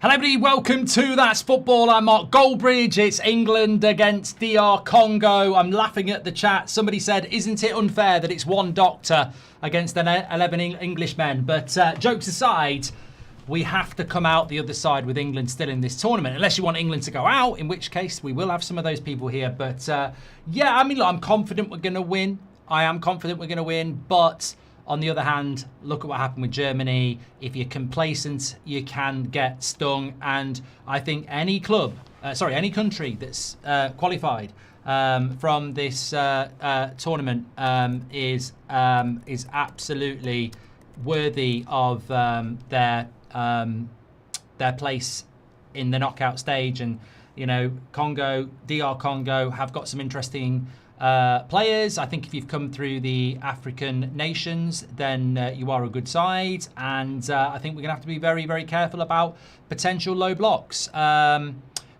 Hello everybody, welcome to That's Football. I'm Mark Goldbridge. It's England against DR Congo. I'm laughing at the chat. Somebody said, isn't it unfair that it's one doctor against 11 Englishmen? But jokes aside, we have to come out the other side with England still in this tournament. Unless you want England to go out, in which case we will have some of those people here. But yeah, I mean, look, I'm confident we're going to win. I am confident we're going to win, but on the other hand, look at what happened with Germany. If you're complacent, you can get stung. And I think any any country that's qualified from this tournament is absolutely worthy of their place in the knockout stage. And you know, DR Congo have got some interesting players. I think if you've come through the African nations, then you are a good side, and I think we're gonna have to be very, very careful about potential low blocks.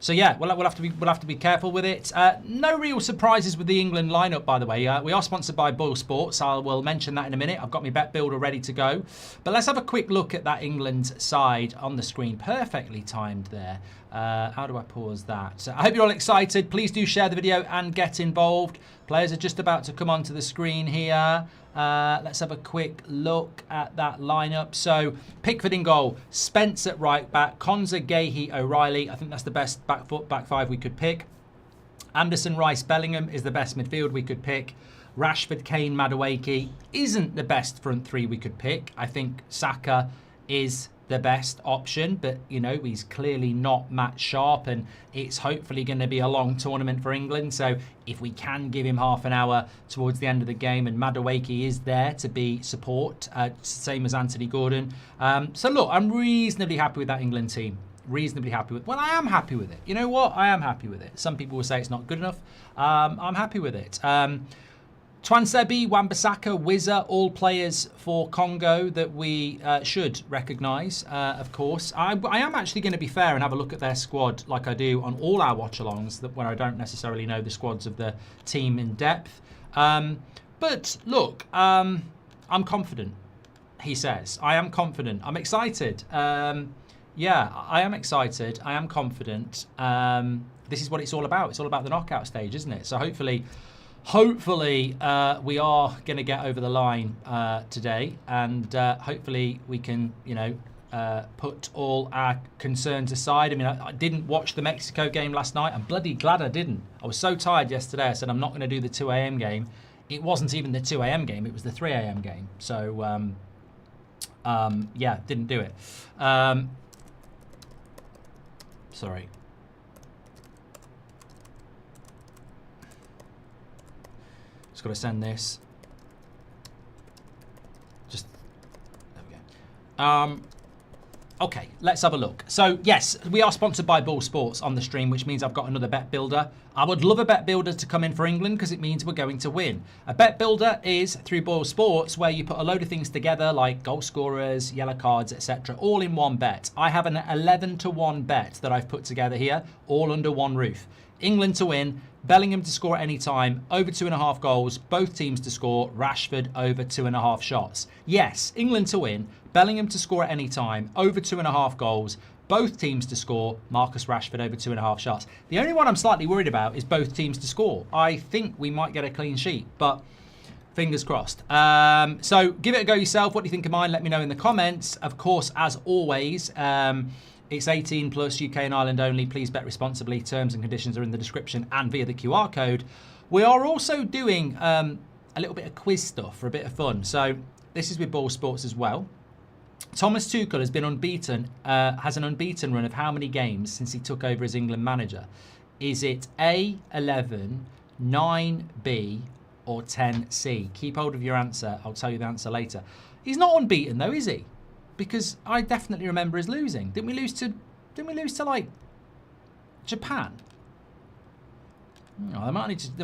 So yeah, we'll have to be careful with it. No real surprises with the England lineup, by the way. We are sponsored by Boyle Sports. I will mention that in a minute. I've got my bet builder ready to go. But let's have a quick look at that England side on the screen. Perfectly timed there. How do I pause that? So I hope you're all excited. Please do share the video and get involved. Players are just about to come onto the screen here. Let's have a quick look at that lineup. So Pickford in goal, Spence at right back, Konza, Gahey, O'Reilly. I think that's the best back five we could pick. Anderson, Rice, Bellingham is the best midfield we could pick. Rashford, Kane, Madueke isn't the best front three we could pick. I think Saka is the best option, but you know, he's clearly not match sharp, and it's hopefully going to be a long tournament for England. So if we can give him half an hour towards the end of the game, and Madueke is there to be support, same as Anthony Gordon. So look, I'm reasonably happy with that England team. Reasonably happy with. Well, I am happy with it. You know what? I am happy with it. Some people will say it's not good enough. I'm happy with it. Twansebi, Wan-Bissaka, Wizza, all players for Congo that we should recognise, of course. I am actually going to be fair and have a look at their squad like I do on all our watch-alongs, where I don't necessarily know the squads of the team in depth. But look, I'm confident, he says. I am confident. I'm excited. Yeah, I am excited. I am confident. This is what it's all about. It's all about the knockout stage, isn't it? So hopefully we are going to get over the line today, and hopefully we can, you know, put all our concerns aside. I mean, I didn't watch the Mexico game last night. I'm bloody glad I didn't. I was so tired yesterday. I said I'm not going to do the 2 a.m. game. It wasn't even the 2 a.m. game. It was the 3 a.m. game. So, yeah, didn't do it. Sorry. Just got to send this. Just there we go. Okay, let's have a look. So yes, we are sponsored by Boyle Sports on the stream, which means I've got another bet builder. I would love a bet builder to come in for England because it means we're going to win. A bet builder is through Boyle Sports, where you put a load of things together like goal scorers, yellow cards, etc., all in one bet. I have an 11-to-1 bet that I've put together here, all under one roof. England to win, Bellingham to score at any time, over 2.5 goals, both teams to score, Rashford over 2.5 shots. Yes, England to win, Bellingham to score at any time, over 2.5 goals, both teams to score, Marcus Rashford over 2.5 shots. The only one I'm slightly worried about is both teams to score. I think we might get a clean sheet, but fingers crossed. So give it a go yourself. What do you think of mine? Let me know in the comments. Of course, as always, it's 18 plus, UK and Ireland only. Please bet responsibly. Terms and conditions are in the description and via the QR code. We are also doing a little bit of quiz stuff for a bit of fun. So this is with Boyle Sports as well. Thomas Tuchel has been unbeaten, has an unbeaten run of how many games since he took over as England manager? Is it A, 11, 9, B, or 10, C? Keep hold of your answer. I'll tell you the answer later. He's not unbeaten though, is he? Because I definitely remember us losing. Didn't we lose to like Japan? Oh, they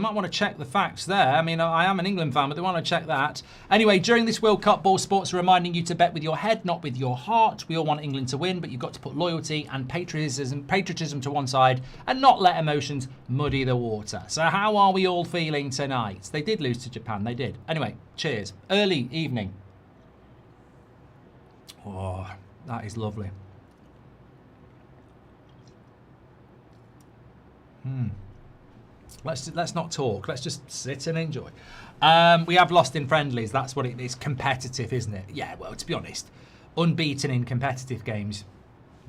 might want to check the facts there. I mean, I am an England fan, but they want to check that. Anyway, during this World Cup, Boyle Sports are reminding you to bet with your head, not with your heart. We all want England to win, but you've got to put loyalty and patriotism to one side and not let emotions muddy the water. So how are we all feeling tonight? They did lose to Japan, they did. Anyway, cheers. Early evening. Oh, that is lovely. Let's not talk. Let's just sit and enjoy. We have lost in friendlies. That's what it is. Competitive, isn't it? Yeah, well, to be honest, unbeaten in competitive games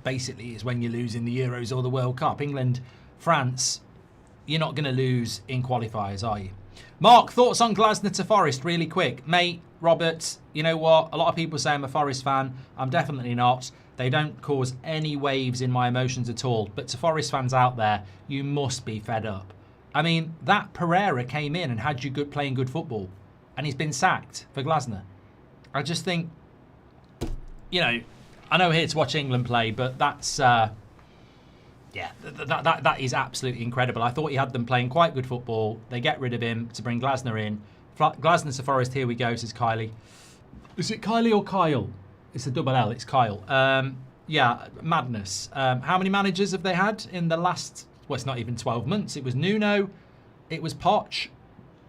basically is when you lose in the Euros or the World Cup. England, France, you're not going to lose in qualifiers, are you? Mark, thoughts on Glasner to Forest really quick. Mate, Robert, you know what? A lot of people say I'm a Forest fan. I'm definitely not. They don't cause any waves in my emotions at all. But to Forest fans out there, you must be fed up. I mean, that Pereira came in and had you playing good football, and he's been sacked for Glasner. I just think, you know, I know we're here to watch England play, but that's, yeah, that is absolutely incredible. I thought he had them playing quite good football. They get rid of him to bring Glasner in. Glasner to Forest, here we go, says Kylie. Is it Kylie or Kyle? It's a double L, it's Kyle. Yeah, madness. How many managers have they had in the last... Well, it's not even 12 months. It was Nuno. It was Poch.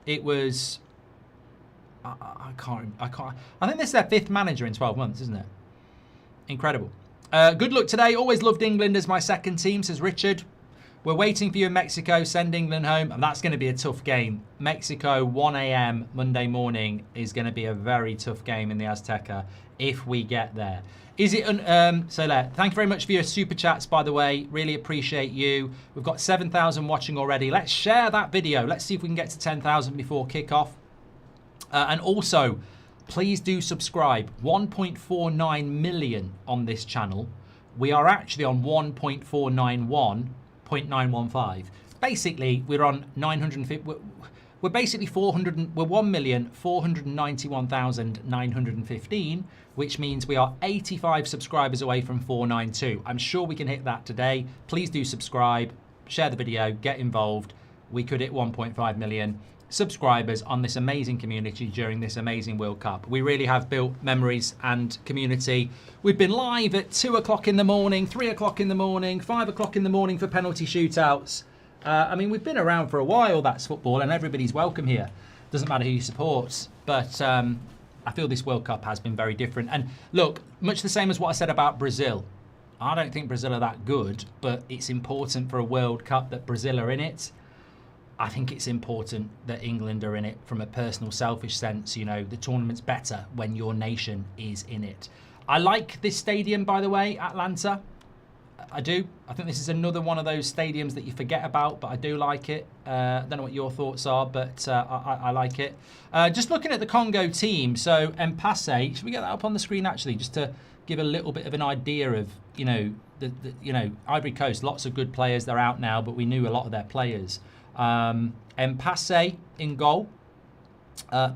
It was... I can't... I think this is their 5th manager in 12 months, isn't it? Incredible. Good luck today. Always loved England as my second team, says Richard. We're waiting for you in Mexico. Send England home. And that's going to be a tough game. Mexico, 1 a.m. Monday morning is going to be a very tough game in the Azteca if we get there. Is it... so there. Thank you very much for your super chats, by the way. Really appreciate you. We've got 7,000 watching already. Let's share that video. Let's see if we can get to 10,000 before kickoff. And also, please do subscribe. 1.49 million on this channel. We are actually on 1.491.915. Basically, we're on 950... We're basically 1,491,915, which means we are 85 subscribers away from 492. I'm sure we can hit that today. Please do subscribe, share the video, get involved. We could hit 1.5 million subscribers on this amazing community during this amazing World Cup. We really have built memories and community. We've been live at 2 o'clock in the morning, 3 o'clock in the morning, 5 o'clock in the morning for penalty shootouts. I mean, we've been around for a while, that's football, and everybody's welcome here. Doesn't matter who you support, but I feel this World Cup has been very different. And look, much the same as what I said about Brazil. I don't think Brazil are that good, but it's important for a World Cup that Brazil are in it. I think it's important that England are in it from a personal, selfish sense. You know, the tournament's better when your nation is in it. I like this stadium, by the way, Atlanta. I do. I think this is another one of those stadiums that you forget about, but I do like it. I don't know what your thoughts are, but I like it. Just looking at the Congo team, so Mpasse, should we get that up on the screen actually, just to give a little bit of an idea of, you know, Ivory Coast, lots of good players. They're out now, but we knew a lot of their players. Mpasse in goal,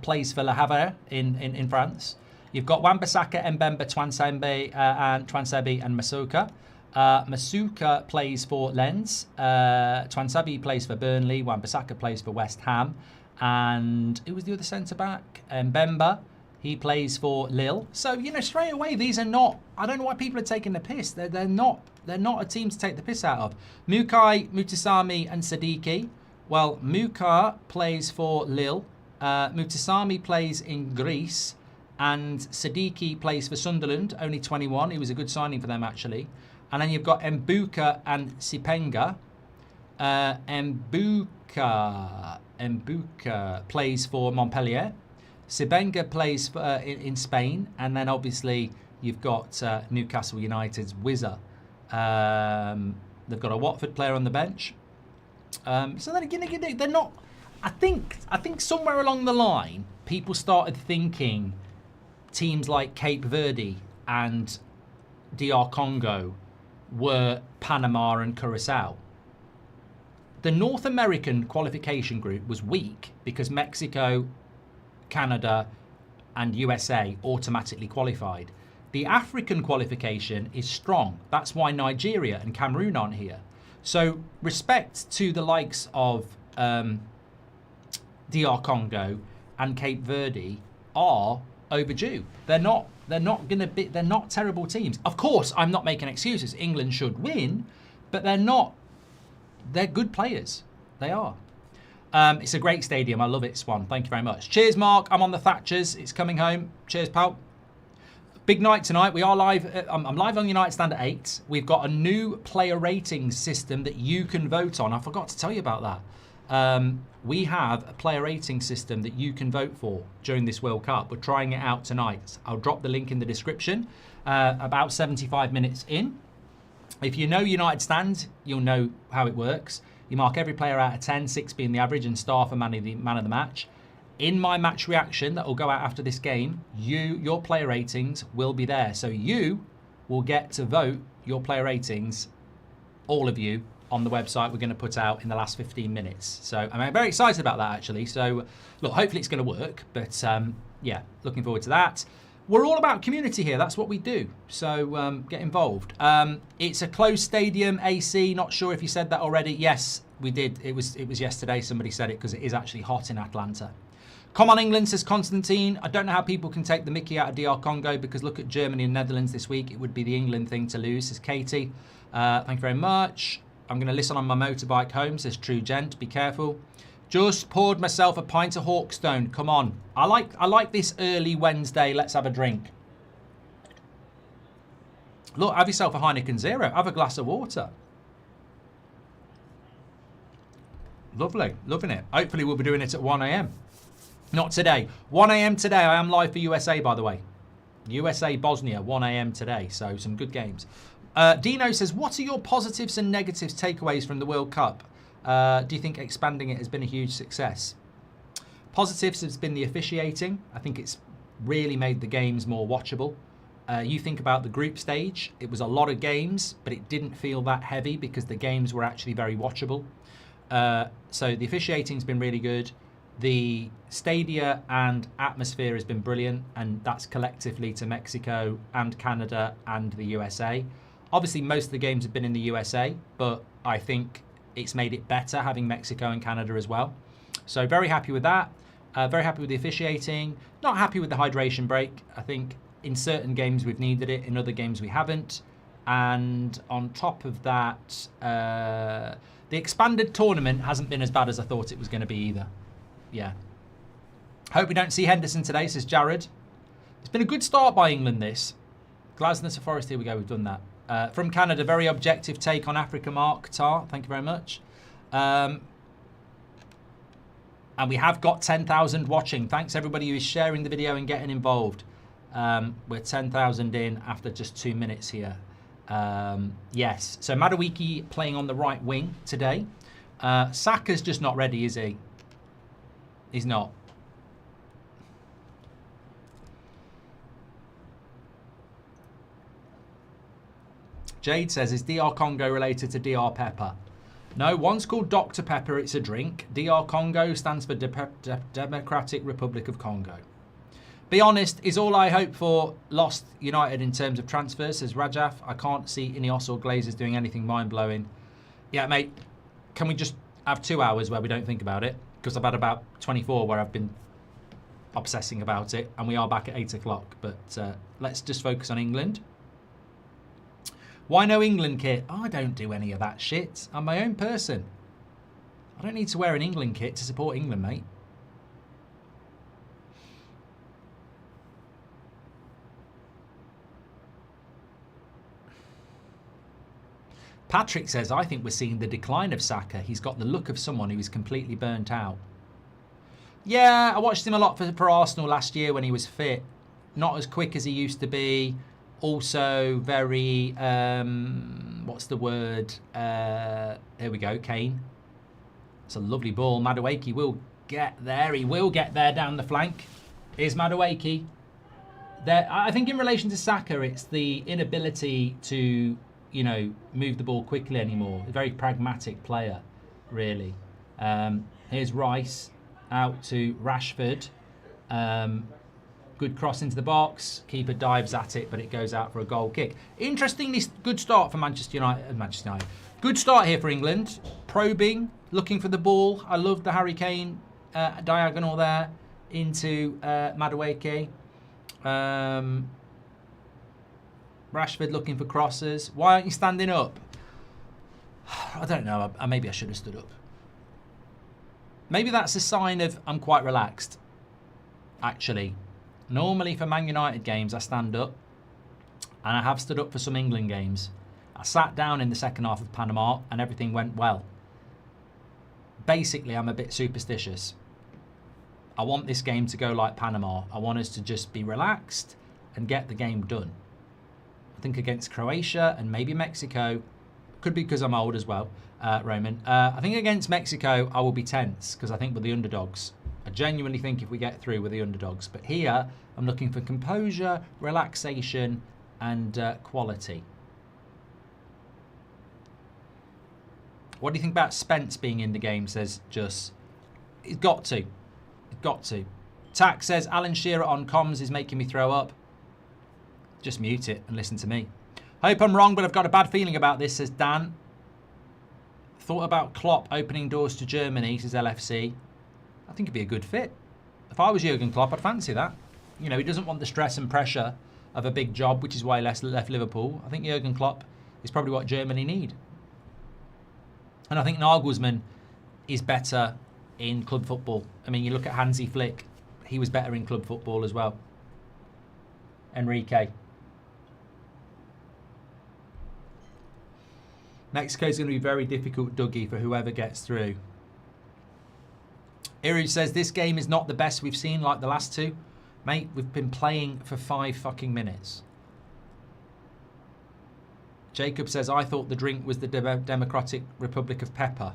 plays for Le Havre in France. You've got Wan-Bissaka, Mbemba, Twansebi and Masuka. Masuka plays for Lens. Twansebi plays for Burnley. Wan-Bissaka plays for West Ham. And who was the other centre-back? Mbemba. He plays for Lille. So, you know, straight away, these are not... I don't know why people are taking the piss. They're not a team to take the piss out of. Mukai, Mutasami and Sadiki. Well, Muka plays for Lille. Mutasami plays in Greece. And Sadiki plays for Sunderland, only 21. He was a good signing for them, actually. And then you've got Mbuka and Sipenga. Mbuka plays for Montpellier. Sipenga plays for, in Spain. And then obviously you've got Newcastle United's Wizza. They've got a Watford player on the bench. So then again, they're not... I think somewhere along the line, people started thinking teams like Cape Verde and DR Congo were Panama and Curacao. The North American qualification group was weak because Mexico, Canada and USA automatically qualified. The African qualification is strong. That's why Nigeria and Cameroon aren't here. So respect to the likes of DR Congo and Cape Verde are overdue. They're not terrible teams. Of course, I'm not making excuses. England should win, but they're good players. They are. It's a great stadium. I love it, Swan. Thank you very much. Cheers, Mark. I'm on the Thatchers. It's coming home. Cheers, pal. Big night tonight. We are live. I'm live on United Stand at 8. We've got a new player ratings system that you can vote on. I forgot to tell you about that. We have a player rating system that you can vote for during this World Cup. We're trying it out tonight. I'll drop the link in the description. About 75 minutes in. If you know United Stand, you'll know how it works. You mark every player out of 10, 6 being the average, and star for man of the match. In my match reaction that will go out after this game, your player ratings will be there. So you will get to vote your player ratings, all of you, on the website we're going to put out in the last 15 minutes. So I'm very excited about that, actually. So, look, hopefully it's going to work. But, yeah, looking forward to that. We're all about community here. That's what we do. So get involved. It's a closed stadium, AC. Not sure if you said that already. Yes, we did. It was yesterday. Somebody said it because it is actually hot in Atlanta. Come on, England, says Constantine. I don't know how people can take the mickey out of DR Congo because look at Germany and Netherlands this week. It would be the England thing to lose, says Katie. Thank you very much. I'm going to listen on my motorbike home, says True Gent. Be careful. Just poured myself a pint of Hawkstone. Come on. I like this early Wednesday. Let's have a drink. Look, have yourself a Heineken Zero. Have a glass of water. Lovely. Loving it. Hopefully we'll be doing it at 1 a.m. Not today. 1 a.m. today. I am live for USA, by the way. USA, Bosnia, 1 a.m. today. So some good games. Dino says, what are your positives and negatives takeaways from the World Cup? Do you think expanding it has been a huge success? Positives has been the officiating. I think it's really made the games more watchable. You think about the group stage. It was a lot of games, but it didn't feel that heavy because the games were actually very watchable. So the officiating's been really good. The stadia and atmosphere has been brilliant, and that's collectively to Mexico and Canada and the USA. Obviously, most of the games have been in the USA, but I think it's made it better having Mexico and Canada as well. So very happy with that. Very happy with the officiating. Not happy with the hydration break. I think in certain games we've needed it, in other games we haven't. And on top of that, the expanded tournament hasn't been as bad as I thought it was going to be either. Yeah. Hope we don't see Henderson today, says Jared. It's been a good start by England, this. Glasgow to Forest, here we go, we've done that. From Canada, very objective take on Africa, Mark Tar. Thank you very much. And we have got 10,000 watching. Thanks everybody who is sharing the video and getting involved. We're 10,000 in after just 2 minutes here. Yes, so Madueke playing on the right wing today. Saka's just not ready, is he? He's not. Jade says, is DR Congo related to DR Pepper? No, one's called Dr. Pepper, it's a drink. DR Congo stands for Democratic Republic of Congo. Be honest, is all I hope for lost United in terms of transfers, says Rajaf. I can't see Ineos or Glazers doing anything mind-blowing. Yeah, mate, can we just have 2 hours where we don't think about it? Because I've had about 24 where I've been obsessing about it, and we are back at 8 o'clock. But let's just focus on England. Why no England kit? I don't do any of that shit. I'm my own person. I don't need to wear an England kit to support England, mate. Patrick says, I think we're seeing the decline of Saka. He's got the look of someone who is completely burnt out. Yeah, I watched him a lot for Arsenal last year when he was fit. Not as quick as he used to be. Also very, what's the word? Here we go, Kane. It's a lovely ball. Madueke will get there. He will get there down the flank. Here's Madueke. There, I think in relation to Saka, it's the inability to, you know, move the ball quickly anymore. A very pragmatic player, really. Here's Rice out to Rashford. Good cross into the box. Keeper dives at it, but it goes out for a goal kick. Interestingly, good start for Manchester United. Good start here for England. Probing, looking for the ball. I love the Harry Kane diagonal there into Madueke. Rashford looking for crosses. Why aren't you standing up? I don't know. Maybe I should have stood up. Maybe that's a sign of I'm quite relaxed, actually. Normally for Man United games, I stand up. And I have stood up for some England games. I sat down in the second half of Panama and everything went well. Basically, I'm a bit superstitious. I want this game to go like Panama. I want us to just be relaxed and get the game done. I think against Croatia and maybe Mexico, could be because I'm old as well, Roman. I think against Mexico, I will be tense because I think we're the underdogs. I genuinely think if we get through, we're the underdogs. But here, I'm looking for composure, relaxation, and quality. What do you think about Spence being in the game, says Just. He's got to. He's got to. Tack says, Alan Shearer on comms is making me throw up. Just mute it and listen to me. Hope I'm wrong, but I've got a bad feeling about this, says Dan. Thought about Klopp opening doors to Germany, says LFC. I think it'd be a good fit. If I was Jurgen Klopp, I'd fancy that. You know, he doesn't want the stress and pressure of a big job, which is why he left Liverpool. I think Jurgen Klopp is probably what Germany need. And I think Nagelsmann is better in club football. I mean, you look at Hansi Flick. He was better in club football as well. Enrique. Mexico's going to be very difficult, Dougie, for whoever gets through. Iru says, this game is not the best we've seen like the last two. Mate, we've been playing for 5 fucking minutes. Jacob says, I thought the drink was the Democratic Republic of Pepper.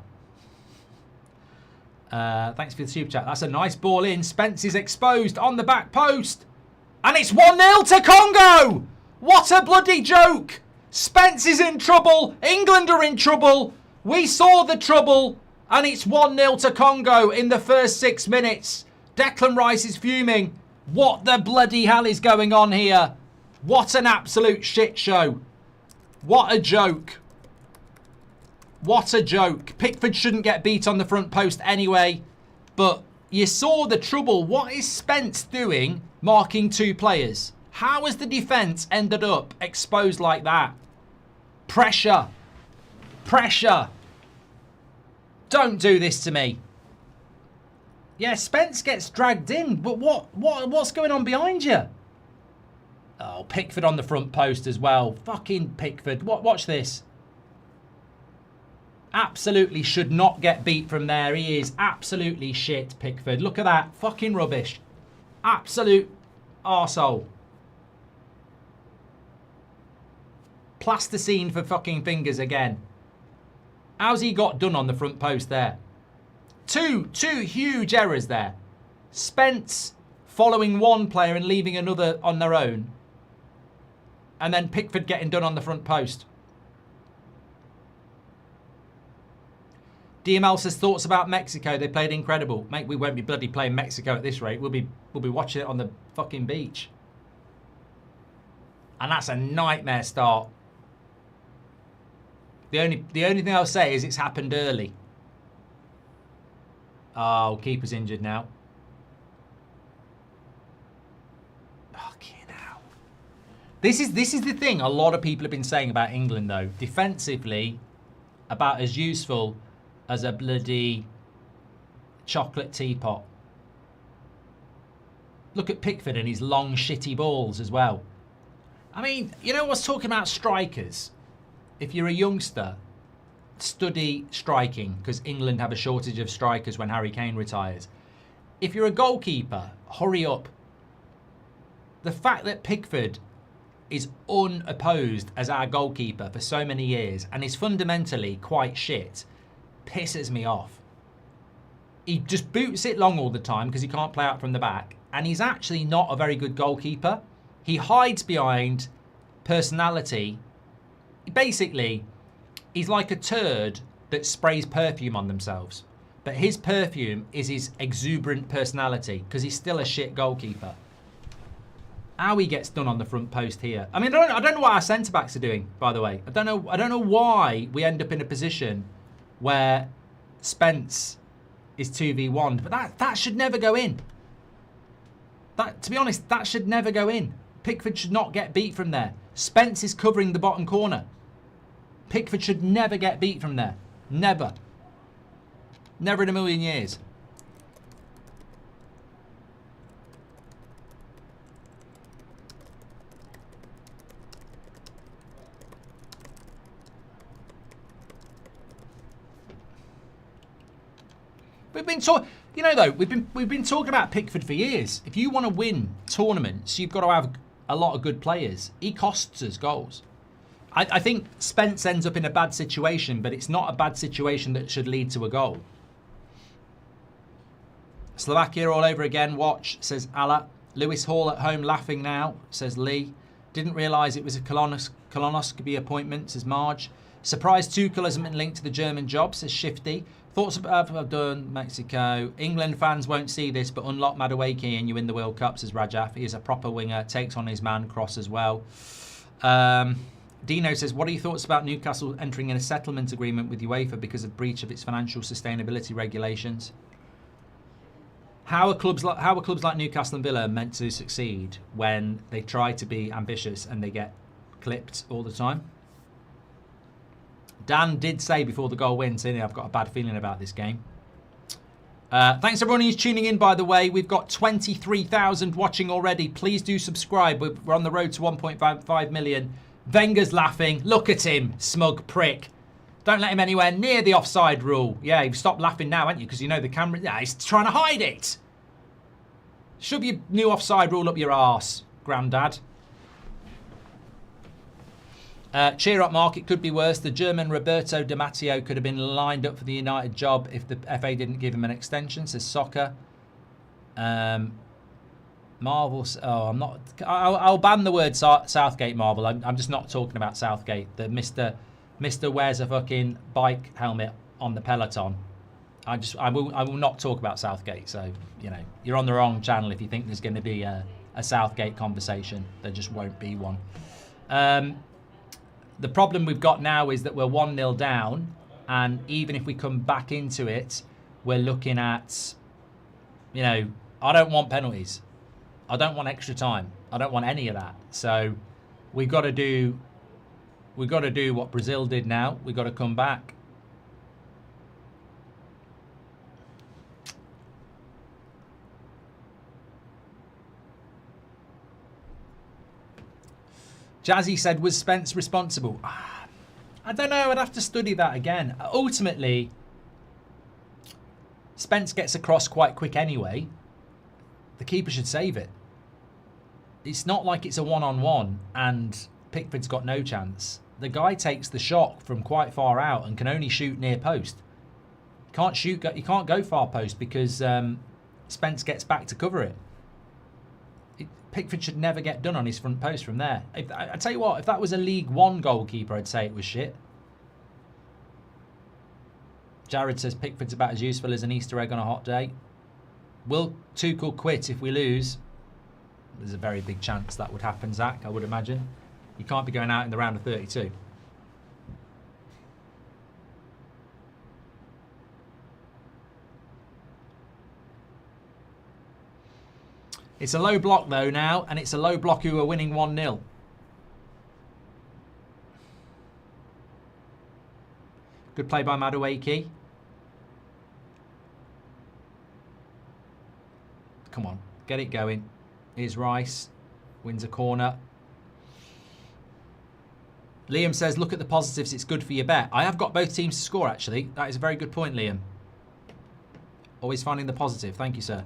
Thanks for the super chat. That's a nice ball in. Spence is exposed on the back post. And it's 1-0 to Congo. What a bloody joke. Spence is in trouble. England are in trouble. We saw the trouble. And it's 1-0 to Congo in the first 6 minutes. Declan Rice is fuming. What the bloody hell is going on here? What an absolute shit show. What a joke. What a joke. Pickford shouldn't get beat on the front post anyway. But you saw the trouble. What is Spence doing marking 2 players? How has the defence ended up exposed like that? Pressure. Pressure. Don't do this to me. Yeah, Spence gets dragged in. But what's going on behind you? Oh, Pickford on the front post as well. Fucking Pickford. Watch this. Absolutely should not get beat from there. He is absolutely shit, Pickford. Look at that. Fucking rubbish. Absolute arsehole. Plasticine for fucking fingers again. How's he got done on the front post there? Two huge errors there. Spence following one player and leaving another on their own. And then Pickford getting done on the front post. DML says thoughts about Mexico. They played incredible. Mate, we won't be bloody playing Mexico at this rate. We'll be watching it on the fucking beach. And that's a nightmare start. The only thing I'll say is it's happened early. Oh, keeper's injured now. Fucking hell. This is the thing a lot of people have been saying about England though. Defensively, about as useful as a bloody chocolate teapot. Look at Pickford and his long shitty balls as well. I mean, you know what's talking about strikers? If you're a youngster, study striking because England have a shortage of strikers when Harry Kane retires. If you're a goalkeeper, hurry up. The fact that Pickford is unopposed as our goalkeeper for so many years and is fundamentally quite shit pisses me off. He just boots it long all the time because he can't play out from the back, and he's actually not a very good goalkeeper. He hides behind personality. Basically, he's like a turd that sprays perfume on themselves. But his perfume is his exuberant personality because he's still a shit goalkeeper. How he gets done on the front post here. I mean, I don't know what our centre-backs are doing, by the way. I don't know why we end up in a position where Spence is 2v1. But that should never go in. To be honest, that should never go in. Pickford should not get beat from there. Spence is covering the bottom corner. Pickford should never get beat from there. Never. Never in a million years. We've been talking, you know, though, we've been talking about Pickford for years. If you want to win tournaments, you've got to have a lot of good players. He costs us goals. I think Spence ends up in a bad situation, but it's not a bad situation that should lead to a goal. Slovakia all over again. Watch, says Ala. Lewis Hall at home laughing now, says Lee. Didn't realise it was a colonoscopy appointment, says Marge. Surprised Tuchel hasn't been linked to the German job, says Shifty. Thoughts about I've done Mexico. England fans won't see this, but unlock Madueke and you win the World Cup, says Rajaf. He is a proper winger, takes on his man, Cross as well. Dino says, what are your thoughts about Newcastle entering in a settlement agreement with UEFA because of breach of its financial sustainability regulations? How are clubs like Newcastle and Villa meant to succeed when they try to be ambitious and they get clipped all the time? Dan did say before the goal went in, I've got a bad feeling about this game. Thanks everyone who's tuning in, by the way. We've got 23,000 watching already. Please do subscribe. We're on the road to 1.5 million. Wenger's laughing. Look at him, smug prick. Don't let him anywhere near the offside rule. Yeah, you've stopped laughing now, haven't you? Because you know the camera... Yeah, he's trying to hide it. Shove your new offside rule up your arse, Grandad. Cheer up, Mark. It could be worse. The German Roberto Di Matteo could have been lined up for the United job if the FA didn't give him an extension, says Soccer. Marvel... Oh, I'm not... I'll ban the word Southgate, Marvel. I'm just not talking about Southgate. The Mr. wears a fucking bike helmet on the Peloton. I will not talk about Southgate. So, you know, you're on the wrong channel if you think there's going to be a Southgate conversation. There just won't be one. The problem we've got now is that we're 1-0 down, and even if we come back into it, we're looking at, you know, I don't want penalties. I don't want extra time. I don't want any of that. So we've got to do what Brazil did now. We've got to come back. Jazzy said, was Spence responsible? I don't know. I'd have to study that again. Ultimately, Spence gets across quite quick anyway. The keeper should save it. It's not like it's a one-on-one and Pickford's got no chance. The guy takes the shot from quite far out and can only shoot near post. You can't go far post because Spence gets back to cover it. Pickford should never get done on his front post from there. I tell you what, if that was a League One goalkeeper, I'd say it was shit. Jared says Pickford's about as useful as an Easter egg on a hot day. Will Tuchel quit if we lose? There's a very big chance that would happen, Zach, I would imagine. You can't be going out in the round of 32. It's a low block, though, now, and it's a low block who are winning 1-0. Good play by Madueke. Come on, get it going. Here's Rice. Wins a corner. Liam says, look at the positives. It's good for your bet. I have got both teams to score, actually. That is a very good point, Liam. Always finding the positive. Thank you, sir.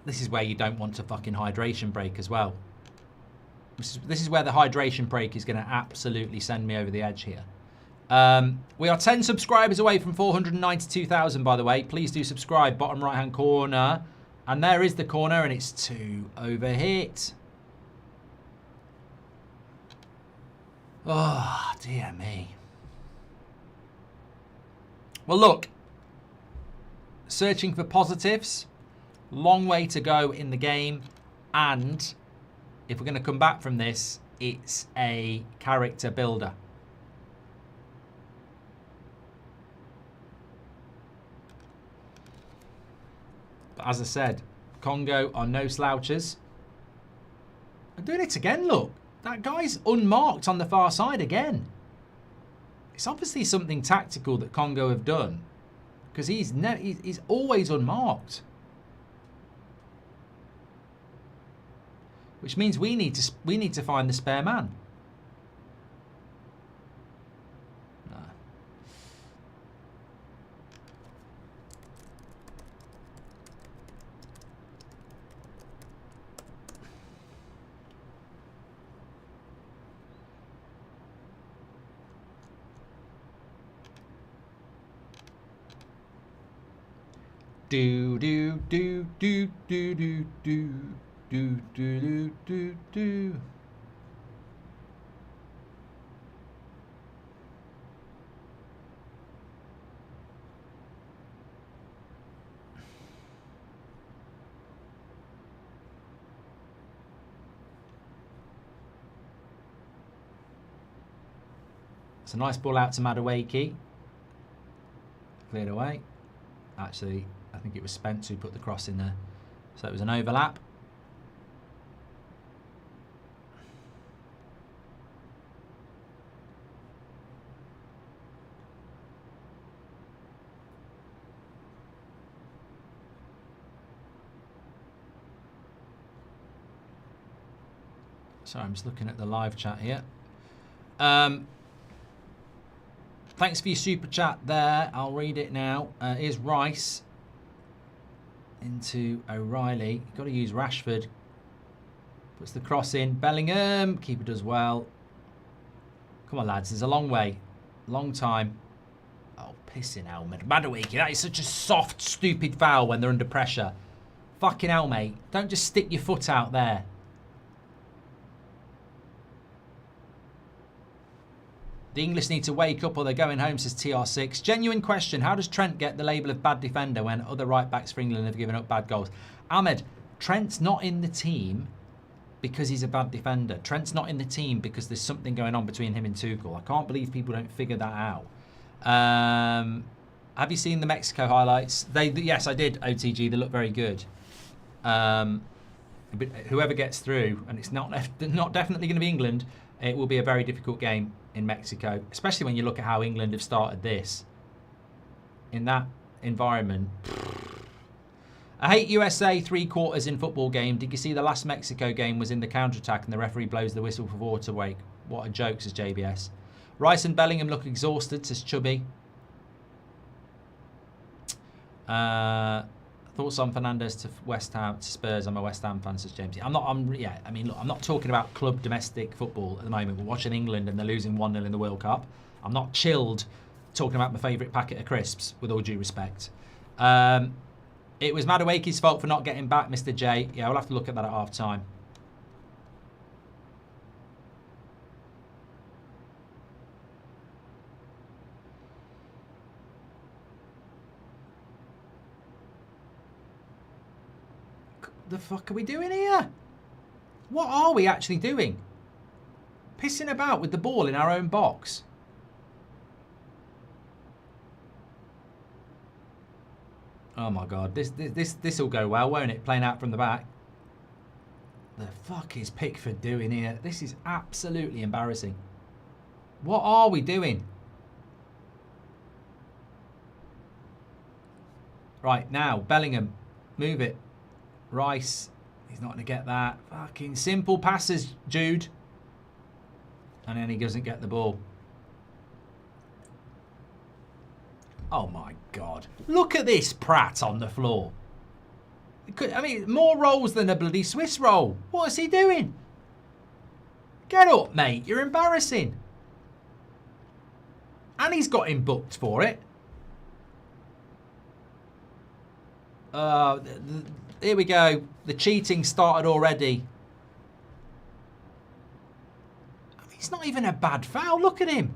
This is where you don't want a fucking hydration break as well. This is where the hydration break is going to absolutely send me over the edge here. We are 10 subscribers away from 492,000, by the way. Please do subscribe. Bottom right-hand corner. And there is the corner, and it's 2 overhit. Oh, dear me. Well, look. Searching for positives. Long way to go in the game, and if we're going to come back from this, it's a character builder. But as I said, Congo are no slouchers. I'm doing it again, look. That guy's unmarked on the far side again. It's obviously something tactical that Congo have done, because he's always unmarked. Which means we need to find the spare man. Do do do do do do do do do do do. It's a nice ball out to Madueke. Cleared away. Actually, I think it was Spence who put the cross in there. So it was an overlap. Sorry, I'm just looking at the live chat here. Thanks for your super chat there. I'll read it now. Here's Rice into O'Reilly. You've got to use Rashford. Puts the cross in. Bellingham. Keeper does well. Come on, lads. There's a long way. Long time. Oh, pissing hell, Madueke. That is such a soft, stupid foul when they're under pressure. Fucking hell, mate. Don't just stick your foot out there. The English need to wake up or they're going home, says TR6. Genuine question. How does Trent get the label of bad defender when other right-backs for England have given up bad goals? Ahmed, Trent's not in the team because he's a bad defender. Trent's not in the team because there's something going on between him and Tuchel. I can't believe people don't figure that out. Have you seen the Mexico highlights? Yes, I did, OTG. They look very good. But whoever gets through, and it's not definitely going to be England, it will be a very difficult game in Mexico, especially when you look at how England have started this. In that environment. I hate USA 3/4 in football game. Did you see the last Mexico game was in the counter-attack and the referee blows the whistle for water break? What a joke, says JBS. Rice and Bellingham look exhausted, says Chubby. Thoughts on Fernandes to West Ham, to Spurs? I'm a West Ham fan, says James. I'm not talking about club domestic football at the moment. We're watching England and they're losing 1-0 in the World Cup. I'm not chilled talking about my favourite packet of crisps, with all due respect. It was Madueke's fault for not getting back, Mr. J. Yeah, we'll have to look at that at half time. The fuck are we doing here? What are we actually doing? Pissing about with the ball in our own box. Oh my god, this will go well, won't it? Playing out from the back. The fuck is Pickford doing here? This is absolutely embarrassing. What are we doing? Right, now, Bellingham. Move it. Rice, he's not going to get that. Fucking simple passes, Jude. And then he doesn't get the ball. Oh my god. Look at this prat on the floor. I mean, more rolls than a bloody Swiss roll. What is he doing? Get up, mate. You're embarrassing. And he's got him booked for it. Here we go. The cheating started already. I mean, it's not even a bad foul. Look at him.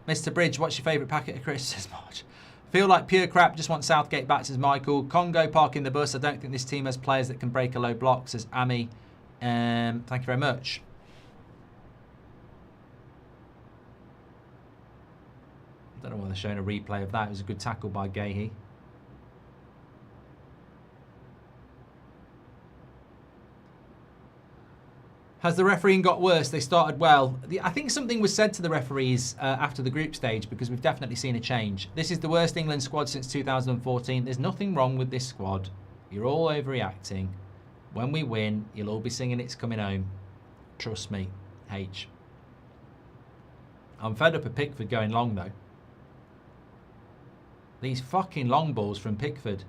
Mr. Bridge, what's your favourite packet of crisps? Says Marge. Feel like pure crap. Just want Southgate back, says Michael. Congo parking the bus. I don't think this team has players that can break a low block, says Ami. Thank you very much. I don't know why they're showing a replay of that. It was a good tackle by Gahey. Has the refereeing got worse? They started well. I think something was said to the referees after the group stage, because we've definitely seen a change. This is the worst England squad since 2014. There's nothing wrong with this squad. You're all overreacting. When we win, you'll all be singing It's Coming Home. Trust me, H. I'm fed up of Pickford going long, though. These fucking long balls from Pickford.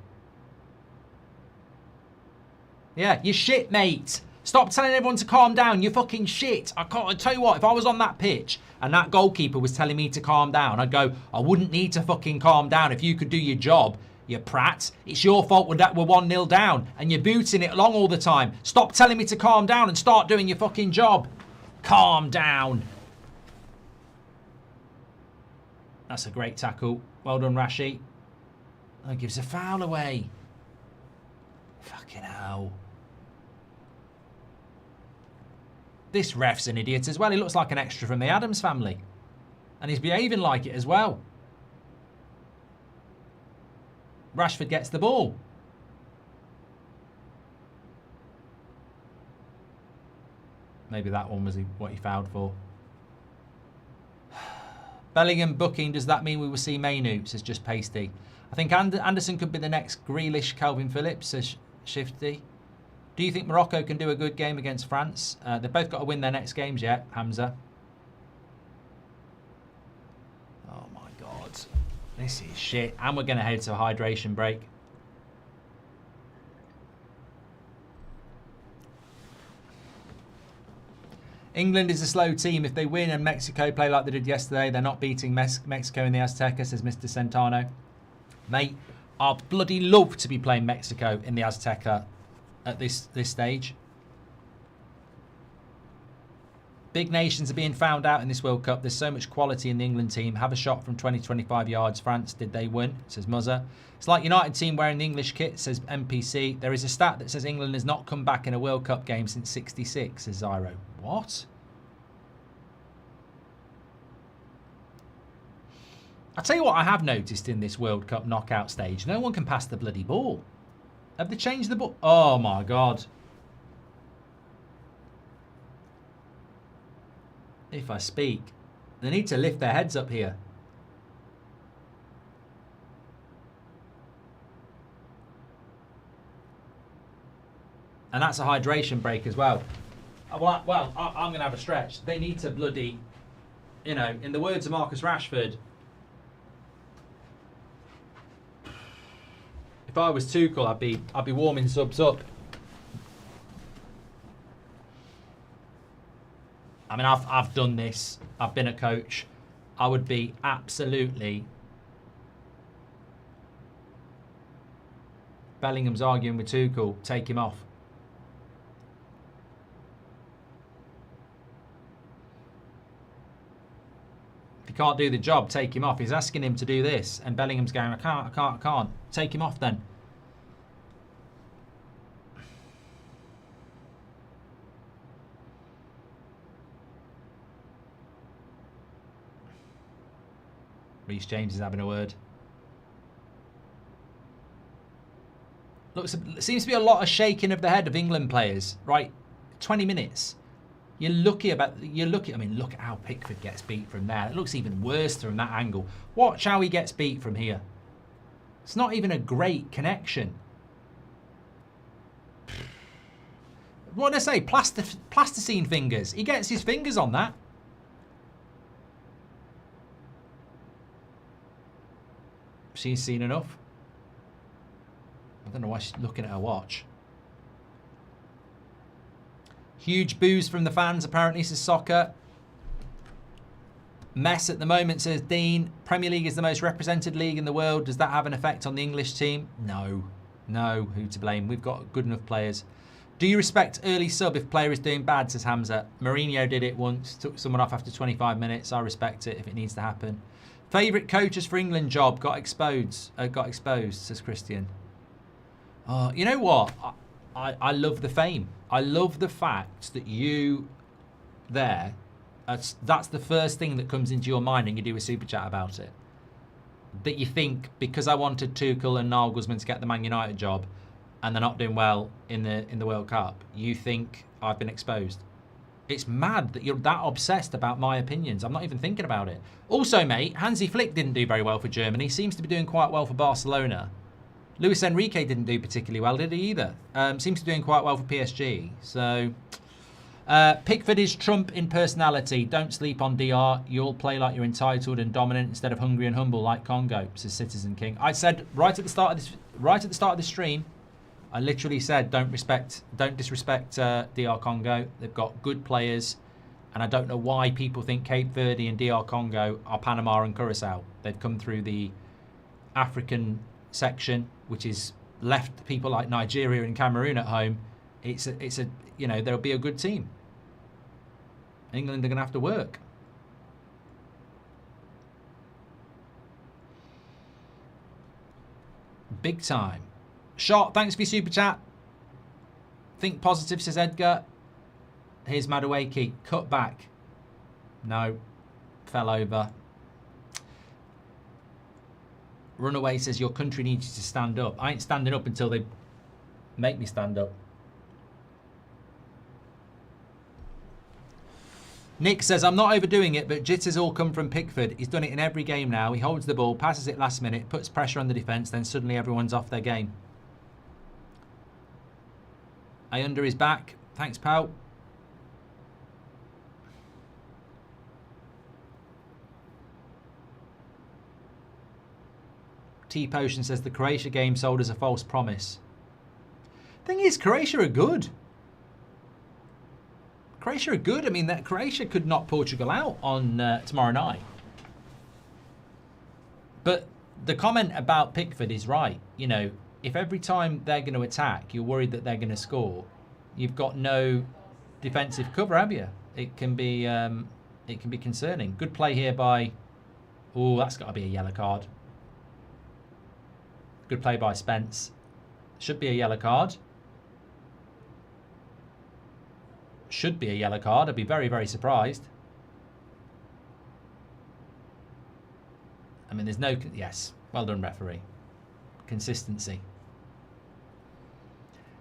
Yeah, you're shit, mate. Stop telling everyone to calm down. You're fucking shit. I tell you what, if I was on that pitch and that goalkeeper was telling me to calm down, I'd go, I wouldn't need to fucking calm down if you could do your job, you prat. It's your fault we're 1-0 down and you're booting it along all the time. Stop telling me to calm down and start doing your fucking job. Calm down. That's a great tackle. Well done, Rashi. Oh, gives a foul away. Fucking hell. This ref's an idiot as well. He looks like an extra from the Addams family. And he's behaving like it as well. Rashford gets the ball. Maybe that one was what he fouled for. Bellingham booking, does that mean we will see Mainu? Says Just Pasty. I think Anderson could be the next Grealish, Calvin Phillips, says Shifty. Do you think Morocco can do a good game against France? They've both got to win their next games yet, Hamza. Oh my God. This is shit. And we're going to head to a hydration break. England is a slow team. If they win and Mexico play like they did yesterday, they're not beating Mexico in the Azteca, says Mr. Centano. Mate, I'd bloody love to be playing Mexico in the Azteca at this stage. Big nations are being found out in this World Cup. There's so much quality in the England team. Have a shot from 20-25 yards. France, did they win? Says Muzza. It's like United team wearing the English kit, says MPC. There is a stat that says England has not come back in a World Cup game since '66, says Zyro. What? I'll tell you what I have noticed in this World Cup knockout stage. No one can pass the bloody ball. Have they changed the ball? Oh my God. If I speak, they need to lift their heads up here. And that's a hydration break as well. Well, I'm going to have a stretch. They need to bloody, you know, in the words of Marcus Rashford, if I was Tuchel, I'd be warming subs up. I mean, I've done this. I've been a coach. I would be absolutely. Bellingham's arguing with Tuchel. Take him off. If he can't do the job, take him off. He's asking him to do this, and Bellingham's going, I can't. Take him off then. Reece James is having a word. Look, it seems to be a lot of shaking of the head of England players, right? 20 minutes. You're lucky. I mean, look at how Pickford gets beat from there. It looks even worse from that angle. Watch how he gets beat from here. It's not even a great connection. What did I say? Plasticine fingers. He gets his fingers on that. She's seen enough. I don't know why she's looking at her watch. Huge boos from the fans, apparently, says Soccer. Mess at the moment, says Dean. Premier League is the most represented league in the world. Does that have an effect on the English team? No. No, who to blame? We've got good enough players. Do you respect early sub if player is doing bad, says Hamza. Mourinho did it once, took someone off after 25 minutes. I respect it if it needs to happen. Favourite coaches for England job got exposed, says Christian. You know what? I love the fame. I love the fact that you there, that's the first thing that comes into your mind and you do a super chat about it. That you think, because I wanted Tuchel and Nagelsmann to get the Man United job and they're not doing well in the World Cup, you think I've been exposed. It's mad that you're that obsessed about my opinions. I'm not even thinking about it. Also, mate, Hansi Flick didn't do very well for Germany. Seems to be doing quite well for Barcelona. Luis Enrique didn't do particularly well, did he either? Seems to be doing quite well for PSG. So, Pickford is Trump in personality. Don't sleep on DR. You'll play like you're entitled and dominant instead of hungry and humble like Congo, says Citizen King. I said right at the start of this stream, I literally said don't disrespect DR Congo. They've got good players, and I don't know why people think Cape Verde and DR Congo are Panama and Curacao. They've come through the African section, which is left people like Nigeria and Cameroon at home. It's a you know, there'll be a good team. England are going to have to work. Big time. Shot, thanks for your super chat. Think positive, says Edgar. Here's Madueke. Cut back. No. Fell over. Runaway says your country needs you to stand up. I ain't standing up until they make me stand up. Nick says, I'm not overdoing it, but jitters all come from Pickford. He's done it in every game now. He holds the ball, passes it last minute, puts pressure on the defence, then suddenly everyone's off their game. I under his back. Thanks, pal. T-Potion says the Croatia game sold as a false promise. Thing is, Croatia are good. Croatia are good. I mean, that Croatia could knock Portugal out on tomorrow night. But the comment about Pickford is right. You know, if every time they're going to attack, you're worried that they're going to score, you've got no defensive cover, have you? It can be concerning. Good play here by. Oh, that's got to be a yellow card. Good play by Spence. Should be a yellow card. Should be a yellow card. I'd be very, very surprised. I mean, there's no... Yes. Well done, referee. Consistency.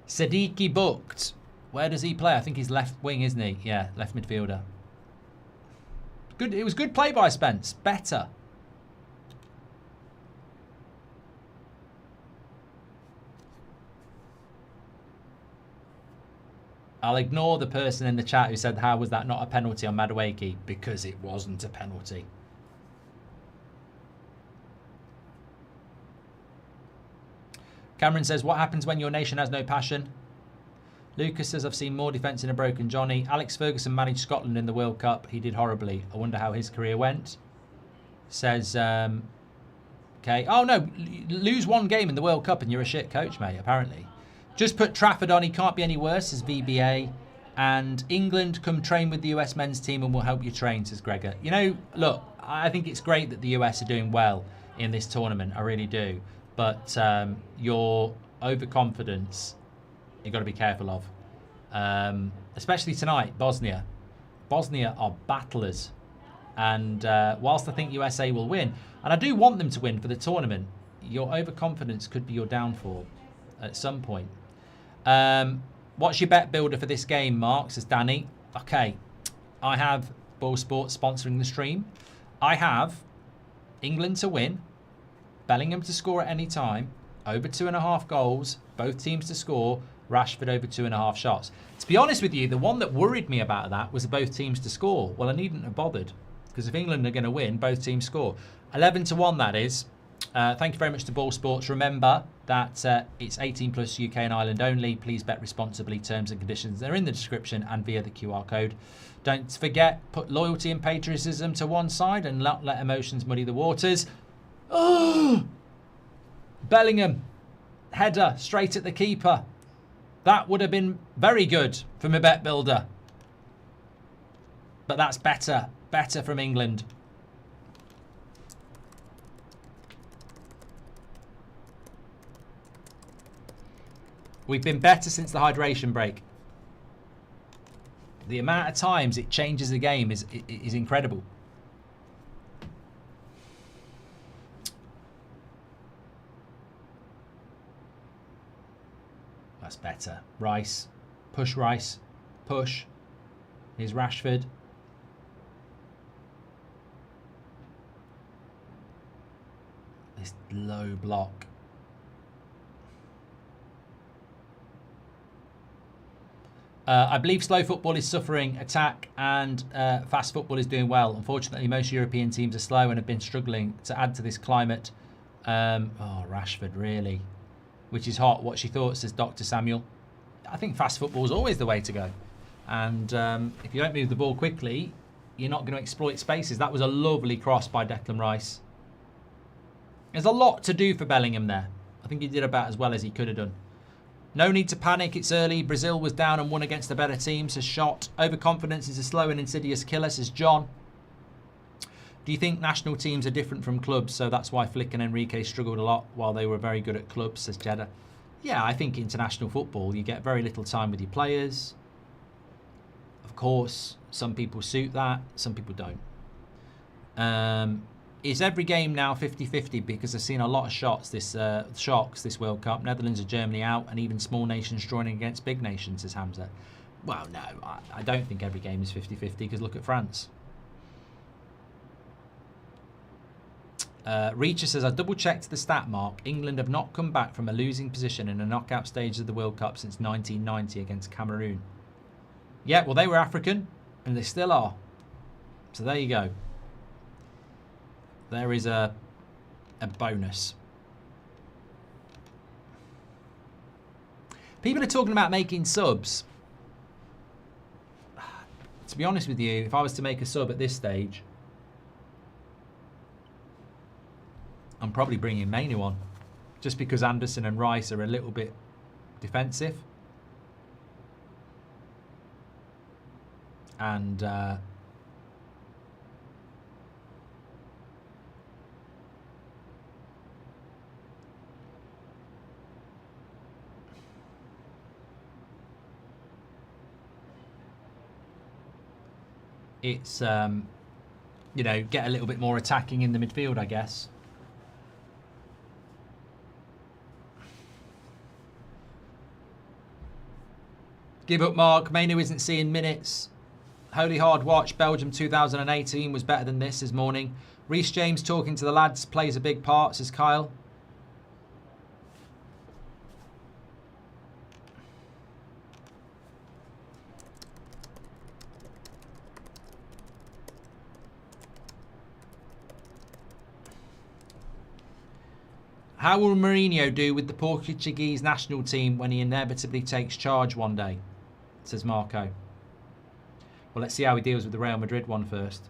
Sadiki booked. Where does he play? I think he's left wing, isn't he? Yeah, left midfielder. Good. It was good play by Spence. Better. I'll ignore the person in the chat who said, how was that not a penalty on Madueke? Because it wasn't a penalty. Cameron says, what happens when your nation has no passion? Lucas says, I've seen more defence in a broken Johnny. Alex Ferguson managed Scotland in the World Cup. He did horribly. I wonder how his career went. Says, okay. Oh, no. Lose one game in the World Cup and you're a shit coach, mate, apparently. Just put Trafford on. He can't be any worse, says VBA. And England, come train with the US men's team and we'll help you train, says Gregor. You know, look, I think it's great that the US are doing well in this tournament. I really do. But your overconfidence, you've got to be careful of. Especially tonight, Bosnia. Bosnia are battlers. And whilst I think USA will win, and I do want them to win for the tournament, your overconfidence could be your downfall at some point. What's your bet builder for this game, Mark? Says Danny. Okay, I have Ball Sports sponsoring the stream. I have England to win, Bellingham to score at any time, over 2.5 goals, both teams to score, Rashford over 2.5 shots. To be honest with you, the one that worried me about that was both teams to score. Well, I needn't have bothered, because if England are going to win, both teams score. 11-1, that is. Thank you very much to Ball Sports. Remember that it's 18 plus UK and Ireland only. Please bet responsibly. Terms and conditions are in the description and via the QR code. Don't forget, put loyalty and patriotism to one side and not let emotions muddy the waters. Oh! Bellingham, header straight at the keeper. That would have been very good from a bet builder. But that's better from England. We've been better since the hydration break. The amount of times it changes the game is incredible. That's better. Rice. Push Rice. Push. Here's Rashford. This low block. I believe slow football is suffering attack and fast football is doing well. Unfortunately, most European teams are slow and have been struggling to add to this climate. Oh, Rashford, really. which is hot. What's your thoughts, says Dr. Samuel. I think fast football is always the way to go. And if you don't move the ball quickly, you're not going to exploit spaces. That was a lovely cross by Declan Rice. There's a lot to do for Bellingham there. I think he did about as well as he could have done. No need to panic. It's early. Brazil was down and won against a better team, says Shot. Overconfidence is a slow and insidious killer, says John. Do you think national teams are different from clubs, so that's why Flick and Enrique struggled a lot while they were very good at clubs, says Jeddah. Yeah, I think international football, you get very little time with your players. Of course, some people suit that, some people don't. Is every game now 50-50? Because I've seen a lot of shocks this World Cup. Netherlands or Germany out, and even small nations joining against big nations, says Hamza. Well, no, I don't think every game is 50-50, because look at France. Reacher says, I double-checked the stat, Mark. England have not come back from a losing position in a knockout stage of the World Cup since 1990 against Cameroon. Yeah, well, they were African, and they still are. So there you go. There is a bonus. People are talking about making subs. To be honest with you, if I was to make a sub at this stage, I'm probably bringing Mainu on, just because Anderson and Rice are a little bit defensive. And it's, you know, get a little bit more attacking in the midfield, I guess. Give up, Mark. Mainu isn't seeing minutes. Holy hard watch. Belgium 2018 was better than this this morning. Reece James talking to the lads plays a big part, says Kyle. How will Mourinho do with the Portuguese national team when he inevitably takes charge one day? Says Marco. Well, let's see how he deals with the Real Madrid one first.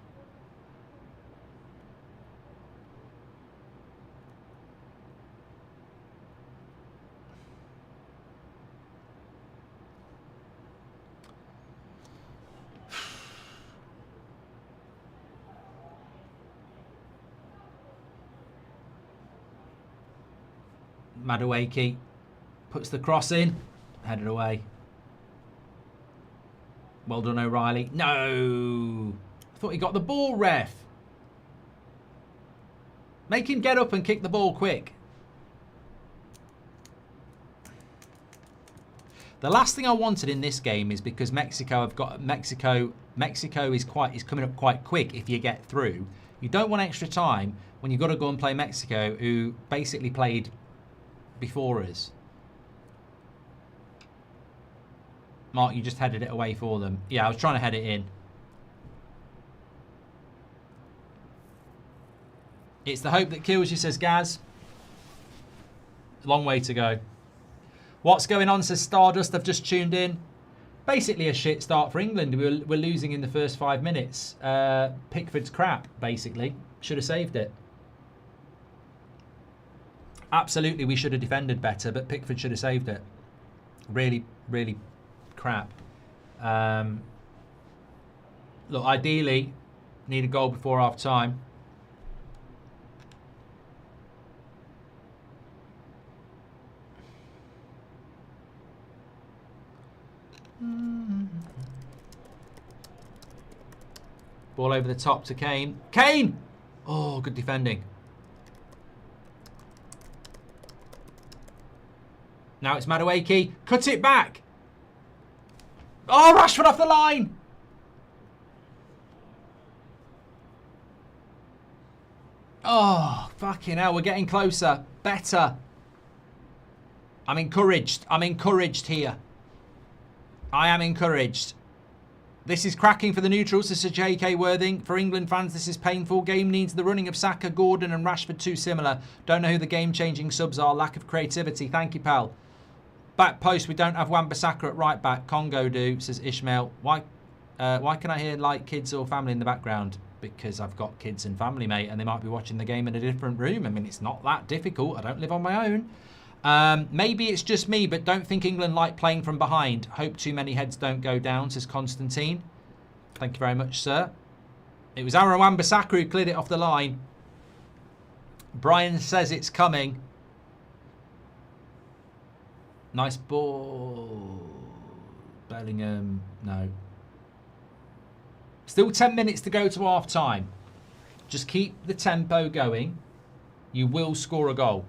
Madueke puts the cross in, headed away. Well done, O'Reilly. No! I thought he got the ball, ref. Make him get up and kick the ball quick. The last thing I wanted in this game is because Mexico have got Mexico is coming up quite quick if you get through. You don't want extra time when you've got to go and play Mexico, who basically played before us. Mark, you just headed it away for them. Yeah, I was trying to head it in. It's the hope that kills you, says Gaz. Long way to go. What's going on, says Stardust. I've just tuned in. Basically a shit start for England. We're losing in the first 5 minutes. Pickford's crap, basically. Should have saved it. Absolutely, we should have defended better, but Pickford should have saved it. Really, really crap. Look, ideally, need a goal before half time. Ball over the top to Kane. Kane! Oh, good defending. Now it's Madueke. Cut it back. Oh, Rashford off the line. Oh, fucking hell. We're getting closer. Better. I'm encouraged. I'm encouraged here. I am encouraged. This is cracking for the neutrals. This is J.K. Worthing. For England fans, this is painful. Game needs the running of Saka, Gordon and Rashford too similar. Don't know who the game-changing subs are. Lack of creativity. Thank you, pal. Back post, we don't have Wan-Bissaka at right back. Congo do, says Ishmael. Why can I hear like kids or family in the background? Because I've got kids and family, mate, and they might be watching the game in a different room. I mean, it's not that difficult. I don't live on my own. Maybe it's just me, but don't think England like playing from behind. Hope too many heads don't go down, says Constantine. Thank you very much, sir. It was Aaron Wan-Bissaka who cleared it off the line. Brian says it's coming. Nice ball. Bellingham, no. Still 10 minutes to go to half time. Just keep the tempo going. You will score a goal.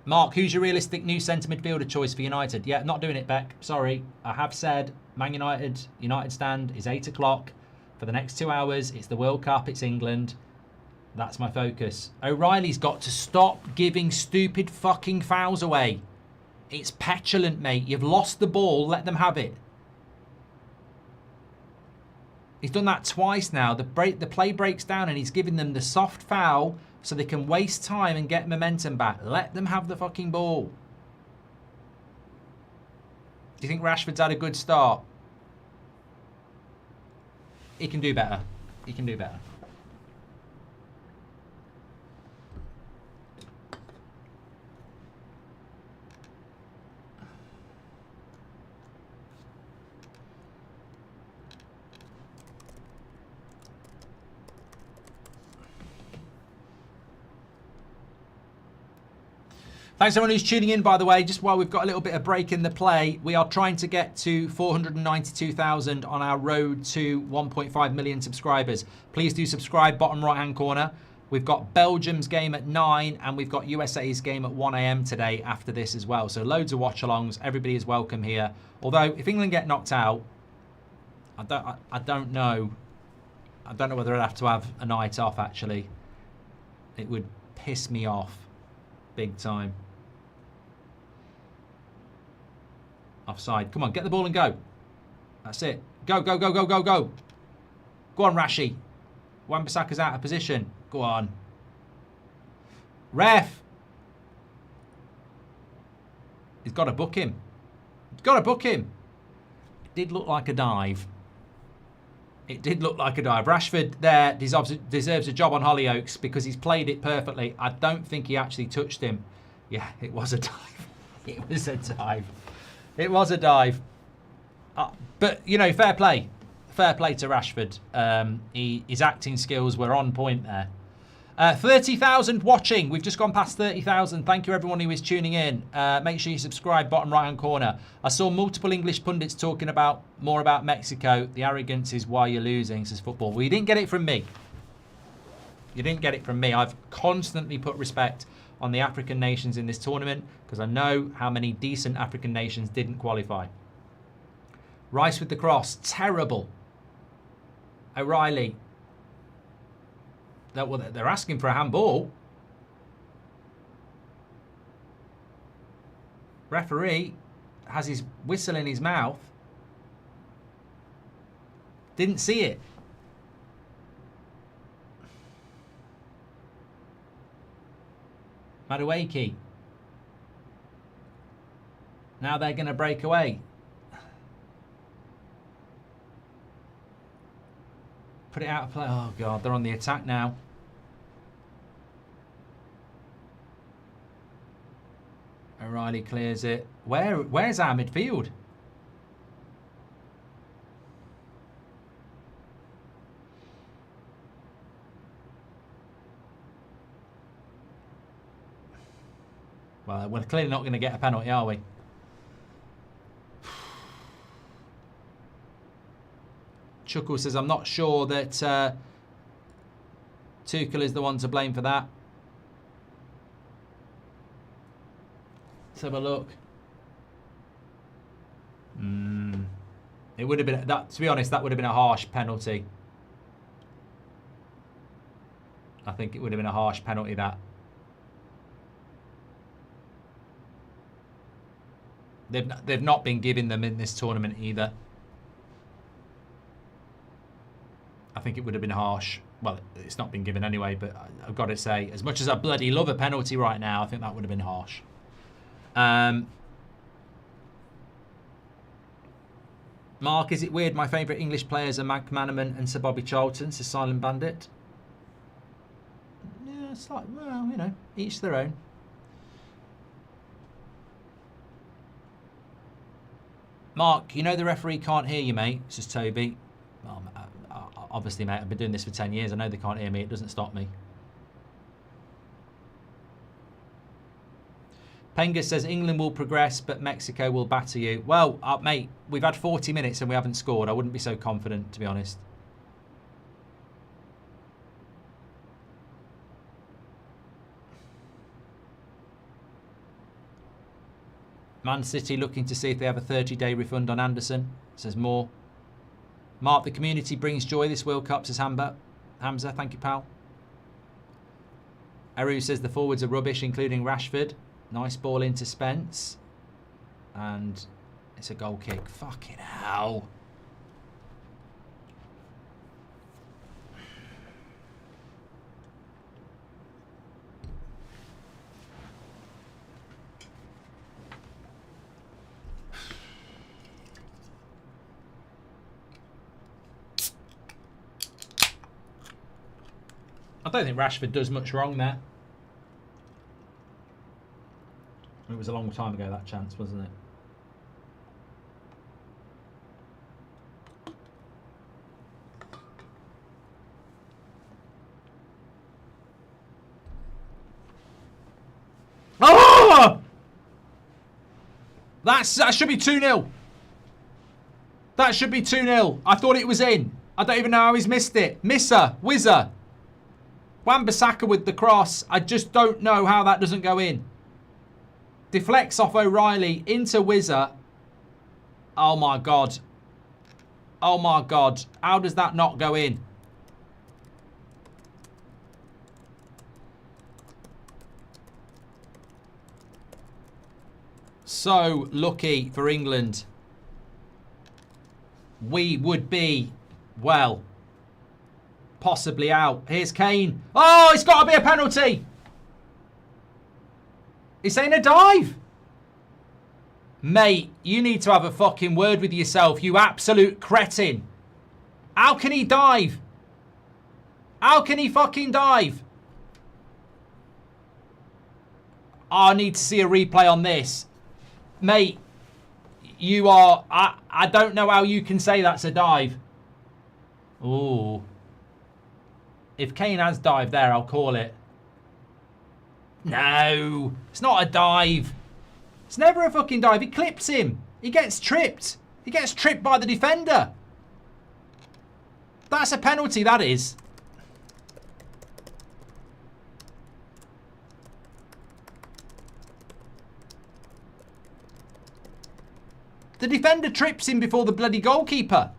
Mark, who's your realistic new centre midfielder choice for United? Yeah, not doing it, Beck. Sorry. I have said Man United stand is 8 o'clock for the next 2 hours. It's the World Cup. It's England. That's my focus. O'Reilly's got to stop giving stupid fucking fouls away. It's petulant, mate. You've lost the ball. Let them have it. He's done that twice now. The play breaks down and he's giving them the soft foul so they can waste time and get momentum back. Let them have the fucking ball. Do you think Rashford's had a good start? He can do better. He can do better. Thanks everyone who's tuning in, by the way. Just while we've got a little bit of break in the play, we are trying to get to 492,000 on our road to 1.5 million subscribers. Please do subscribe, bottom right-hand corner. We've got Belgium's game at 9 and we've got USA's game at 1 a.m. today after this as well. So loads of watch-alongs. Everybody is welcome here. Although, if England get knocked out, I don't know. I don't know whether I'd have to have a night off, actually. It would piss me off big time. Offside. Come on, get the ball and go. That's it. Go, go, go, go, go, go. Go on, Rashi. Wan-Bissaka's out of position. Go on. Ref. He's got to book him. He's got to book him. It did look like a dive. It did look like a dive. Rashford there deserves a job on Hollyoaks because he's played it perfectly. I don't think he actually touched him. Yeah, it was a dive. It was a dive. It was a dive. But, you know, fair play. Fair play to Rashford. His acting skills were on point there. 30,000 watching. We've just gone past 30,000. Thank you, everyone who is tuning in. Make sure you subscribe, bottom right-hand corner. I saw multiple English pundits talking more about Mexico. The arrogance is why you're losing, says football. Well, you didn't get it from me. You didn't get it from me. I've constantly put respect on the African nations in this tournament because I know how many decent African nations didn't qualify. Rice with the cross. Terrible. O'Reilly. They're asking for a handball. Referee has his whistle in his mouth. Didn't see it. Madueke. Now they're going to break away. Put it out of play. Oh, God, they're on the attack now. O'Reilly clears it. Where's our midfield? Well, we're clearly not going to get a penalty, are we? Chuckle says, I'm not sure that Tuchel is the one to blame for that. Let's have a look. It would have been, to be honest, that would have been a harsh penalty. I think it would have been a harsh penalty, that. They've not been giving them in this tournament either. think it would have been harsh. Well, it's not been given anyway, but I've got to say, as much as I bloody love a penalty right now, I think that would have been harsh. Mark, is it weird my favourite English players are Mag McManaman and Sir Bobby Charlton, says Silent Bandit? Yeah, it's like, well, you know, each their own. Mark, you know the referee can't hear you, mate, says Toby. Well, obviously, mate, I've been doing this for 10 years. I know they can't hear me. It doesn't stop me. Penga says England will progress, but Mexico will batter you. Well, mate, we've had 40 minutes and we haven't scored. I wouldn't be so confident, to be honest. Man City looking to see if they have a 30-day refund on Anderson, says Moore. Mark, the community brings joy this World Cup, says Hamza. Thank you, pal. Aru says the forwards are rubbish, including Rashford. Nice ball into Spence. And it's a goal kick. Fucking hell. I don't think Rashford does much wrong there. It was a long time ago, that chance, wasn't it? Oh! That should be 2-0. That should be 2-0. I thought it was in. I don't even know how he's missed it. Whizzer. Wan-Bissaka with the cross. I just don't know how that doesn't go in. Deflects off O'Reilly into Whizzer. Oh my God. Oh my God. How does that not go in? So lucky for England. We would be, well, possibly out. Here's Kane. Oh, it's got to be a penalty. He's saying a dive. Mate, you need to have a fucking word with yourself, you absolute cretin. How can he dive? How can he fucking dive? Oh, I need to see a replay on this. Mate, you are... I don't know how you can say that's a dive. Ooh. If Kane has dived there, I'll call it. No, it's not a dive. It's never a fucking dive. He clips him. He gets tripped. He gets tripped by the defender. That's a penalty, that is. The defender trips him before the bloody goalkeeper.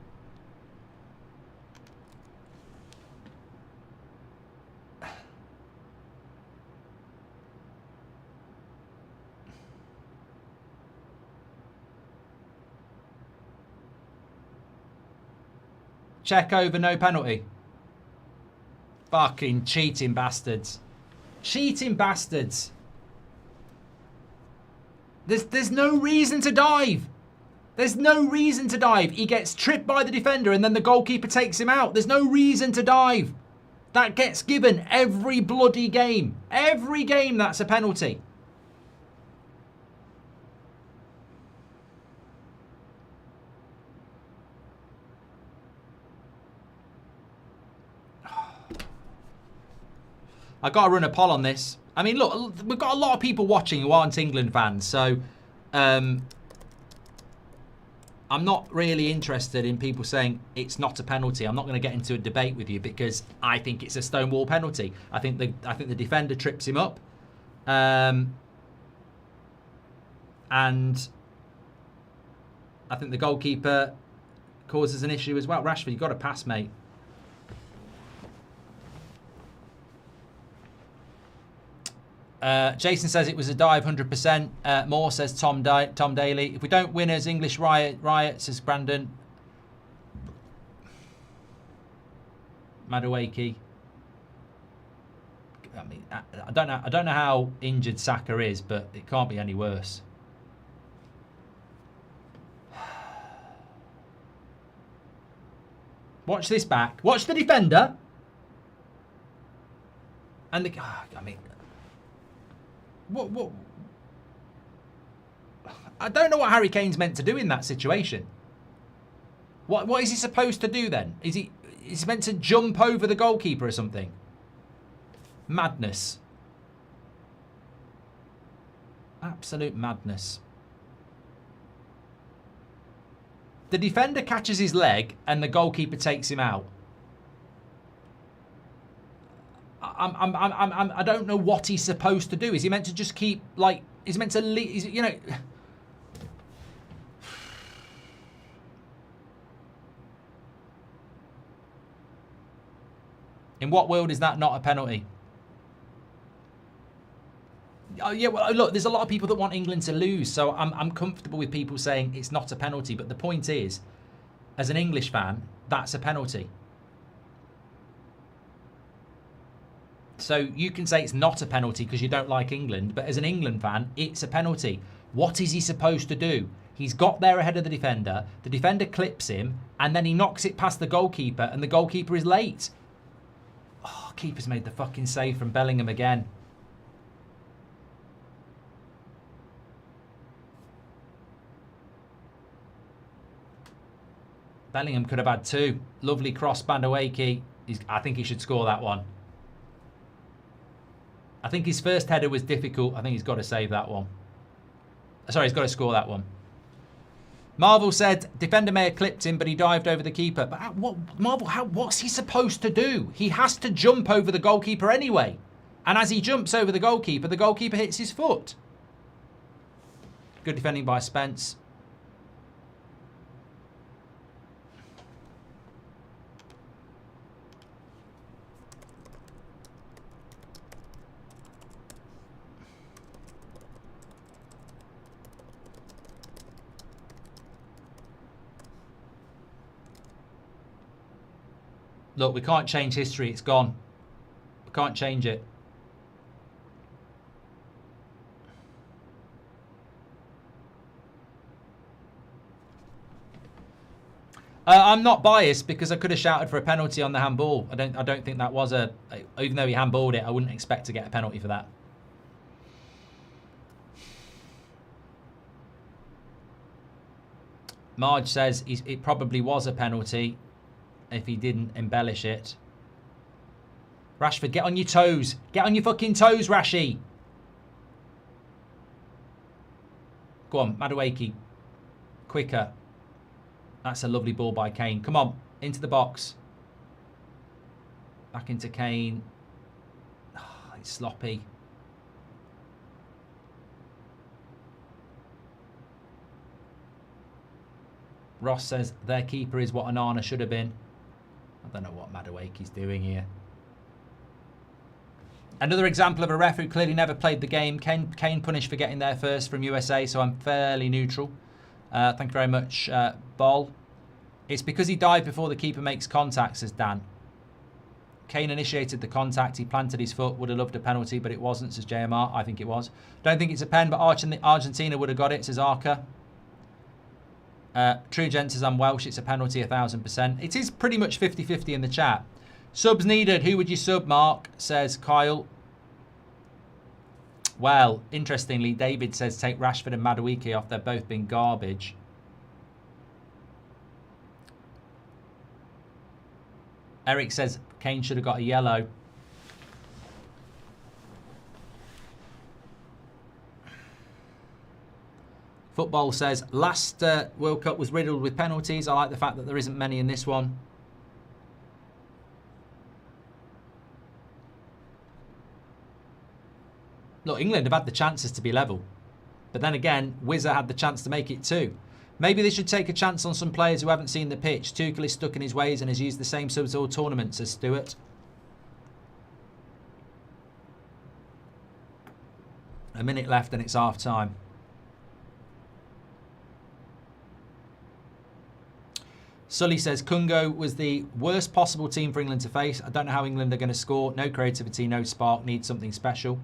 Check over, no penalty. Fucking cheating bastards. Cheating bastards. There's no reason to dive. There's no reason to dive. He gets tripped by the defender and then the goalkeeper takes him out. There's no reason to dive. That gets given every bloody game. Every game that's a penalty. I got to run a poll on this. I mean, look, we've got a lot of people watching who aren't England fans, so I'm not really interested in people saying it's not a penalty. I'm not going to get into a debate with you because I think it's a stonewall penalty. I think the defender trips him up, and I think the goalkeeper causes an issue as well. Rashford, you've got to pass, mate. Jason says it was a dive, 100%. Moore says Tom Daly. If we don't win as English riot, says Brandon. Madueke. I mean, I don't know how injured Saka is, but it can't be any worse. Watch this back. Watch the defender. And the... I mean... What? I don't know what Harry Kane's meant to do in that situation. What is he supposed to do then? Is he meant to jump over the goalkeeper or something? Madness. Absolute madness. The defender catches his leg and the goalkeeper takes him out. I don't know what he's supposed to do. Is he meant to just keep, like, is he meant to leave, you know... In what world is that not a penalty? Oh, yeah, well, look, there's a lot of people that want England to lose, so I'm comfortable with people saying it's not a penalty. But the point is, as an English fan, that's a penalty. So you can say it's not a penalty because you don't like England, but as an England fan, it's a penalty. What is he supposed to do? He's got there ahead of the defender clips him, and then he knocks it past the goalkeeper, and the goalkeeper is late. Oh, keeper's made the fucking save from Bellingham again. Bellingham could have had two. Lovely cross, Madueke. I think he should score that one. I think his first header was difficult. I think he's got to save that one. Sorry, he's got to score that one. Marvel said, defender may have clipped him, but he dived over the keeper. But what's he supposed to do? He has to jump over the goalkeeper anyway. And as he jumps over the goalkeeper hits his foot. Good defending by Spence. Look, we can't change history. It's gone. We can't change it. I'm not biased because I could have shouted for a penalty on the handball. I don't think that was even though he handballed it, I wouldn't expect to get a penalty for that. Marge says it probably was a penalty if he didn't embellish it. Rashford, get on your toes. Get on your fucking toes, Rashi. Go on, Madueke. Quicker. That's a lovely ball by Kane. Come on, into the box. Back into Kane. Oh, it's sloppy. Ross says their keeper is what Onana should have been. I don't know what Madueke's doing here. Another example of a ref who clearly never played the game. Kane punished for getting there first from USA, so I'm fairly neutral. Thank you very much, Ball. It's because he dived before the keeper makes contact, says Dan. Kane initiated the contact. He planted his foot. Would have loved a penalty, but it wasn't, says JMR. I think it was. Don't think it's a pen, but Argentina would have got it, says Arca. True Gent says I'm Welsh. It's a penalty 1000%. It is pretty much 50-50 in the chat. Subs needed. Who would you sub, Mark? Says Kyle. Well, interestingly, David says take Rashford and Madueke off. They've both been garbage. Eric says Kane should have got a yellow. Football says last World Cup was riddled with penalties. I like the fact that there isn't many in this one. Look, England have had the chances to be level. But then again, Wizza had the chance to make it too. Maybe they should take a chance on some players who haven't seen the pitch. Tuchel is stuck in his ways and has used the same subs all tournament, says Stuart. A minute left and it's half time. Sully says, Congo was the worst possible team for England to face. I don't know how England are going to score. No creativity, no spark. Need something special.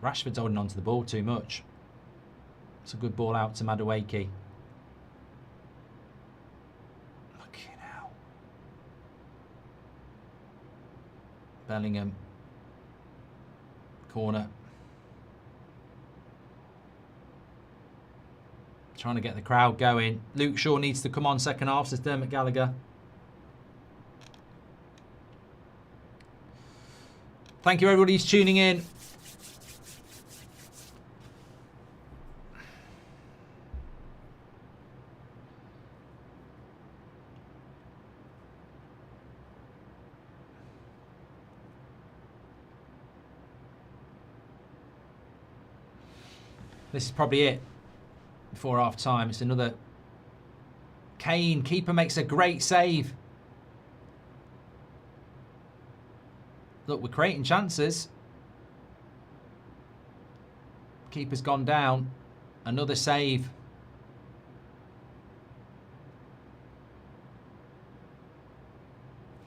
Rashford's holding on to the ball too much. It's a good ball out to Madueke. Fucking hell. Bellingham. Corner. Trying to get the crowd going. Luke Shaw needs to come on second half, says Dermot Gallagher. Thank you, everybody who's tuning in. This is probably it before half time. It's another Kane. Keeper makes a great save. Look, we're creating chances. Keeper's gone down. Another save.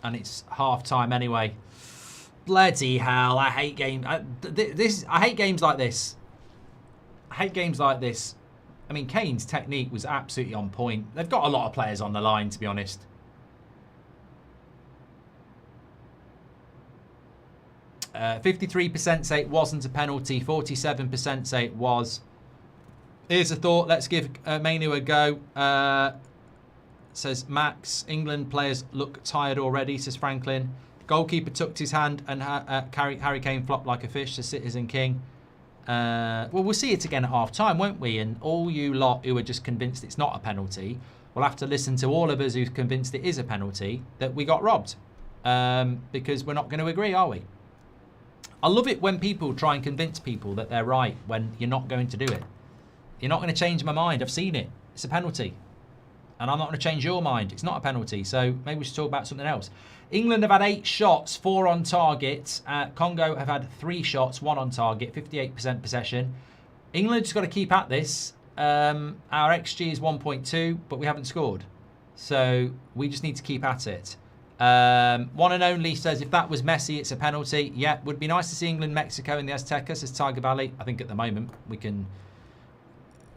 And it's half time anyway. Bloody hell! I hate games. I hate games like this. I hate games like this. I mean, Kane's technique was absolutely on point. They've got a lot of players on the line, to be honest. Uh, 53% say it wasn't a penalty. 47% say it was. Here's a thought. Let's give Manu a go. Says Max. England players look tired already, says Franklin. Goalkeeper tucked his hand and Harry Kane flopped like a fish, says Citizen King. Well, we'll see it again at half-time, won't we? And all you lot who are just convinced it's not a penalty will have to listen to all of us who's convinced it is a penalty that we got robbed. Because we're not going to agree, are we? I love it when people try and convince people that they're right when you're not going to do it. You're not going to change my mind. I've seen it. It's a penalty. And I'm not going to change your mind. It's not a penalty. So maybe we should talk about something else. England have had 8 shots, 4 on target. Congo have had 3 shots, 1 on target, 58% possession. England just got to keep at this. Our XG is 1.2, but we haven't scored. So we just need to keep at it. One and Only says, if that was Messi, it's a penalty. Yeah, would be nice to see England, Mexico in the Azteca, says Tiger Valley. I think at the moment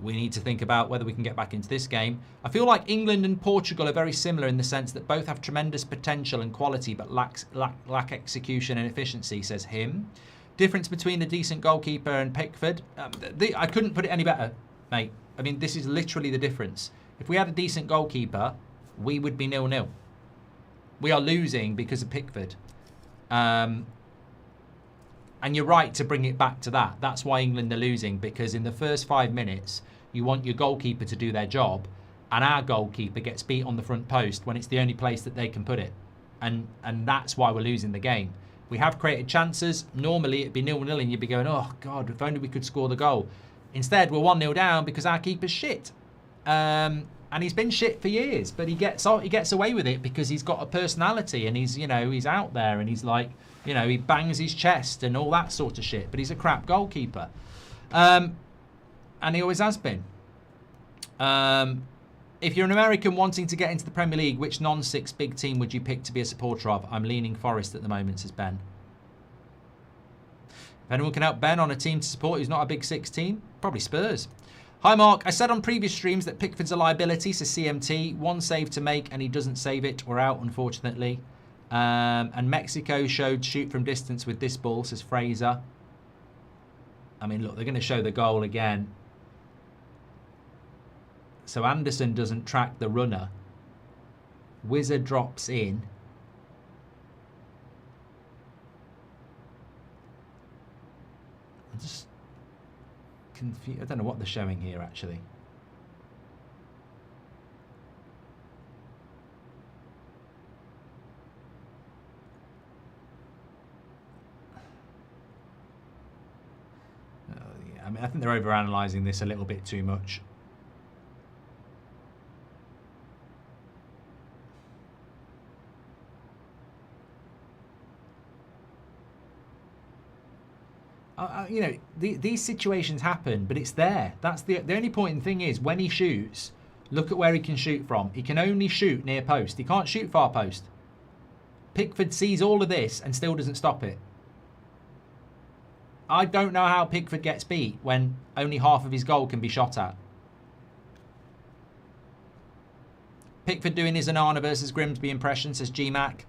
we need to think about whether we can get back into this game. I feel like England and Portugal are very similar in the sense that both have tremendous potential and quality, but lack execution and efficiency, says him. Difference between a decent goalkeeper and Pickford. I couldn't put it any better, mate. I mean, this is literally the difference. If we had a decent goalkeeper, we would be 0-0. We are losing because of Pickford. And you're right to bring it back to that. That's why England are losing, because in the first 5 minutes, you want your goalkeeper to do their job, and our goalkeeper gets beat on the front post when it's the only place that they can put it. And that's why we're losing the game. We have created chances. Normally, it'd be 0-0, and you'd be going, oh, God, if only we could score the goal. Instead, we're 1-0 down because our keeper's shit. And he's been shit for years, but he gets away with it because he's got a personality, and he's out there, and he's like, he bangs his chest and all that sort of shit, but he's a crap goalkeeper. And he always has been. If you're an American wanting to get into the Premier League, which non-6 big team would you pick to be a supporter of? I'm leaning Forest at the moment, says Ben. If anyone can help Ben on a team to support who's not a big 6 team, probably Spurs. Hi, Mark. I said on previous streams that Pickford's a liability, says CMT. 1 save to make, and he doesn't save it. We're out, unfortunately. And Mexico showed shoot from distance with this ball, says Fraser. I mean, look, they're going to show the goal again. So Anderson doesn't track the runner. Wizard drops in. I'm just confused. I don't know what they're showing here, actually. I mean, I think they're overanalyzing this a little bit too much. These situations happen, but it's there. That's the only point. And thing is, when he shoots, Look at where he can shoot from. He can only shoot near post. He can't shoot far post. Pickford sees all of this and still doesn't stop it. I don't know how Pickford gets beat when only half of his goal can be shot at. Pickford doing his Onana versus Grimsby impression, says GMAC.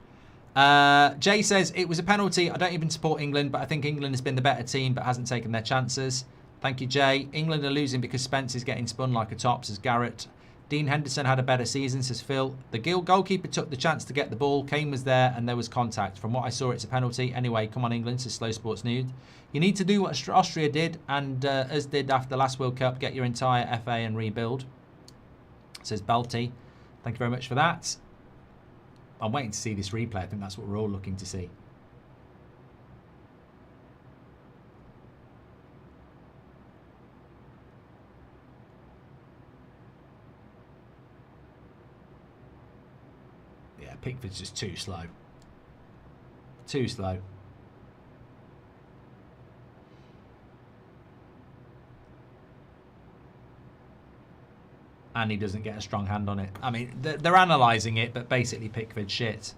Jay says, it was a penalty. I don't even support England, but I think England has been the better team but hasn't taken their chances. Thank you, Jay. England are losing because Spence is getting spun like a top, says Garrett. Dean Henderson had a better season, says Phil. The goalkeeper took the chance to get the ball. Kane was there and there was contact. From what I saw, it's a penalty. Anyway, come on, England, says Slow Sports Nude. You need to do what Austria did and as did after the last World Cup, get your entire FA and rebuild, says Belty. Thank you very much for that. I'm waiting to see this replay. I think that's what we're all looking to see. Yeah, Pickford's just too slow. Too slow. And he doesn't get a strong hand on it. I mean, they're analysing it, but basically Pickford shit.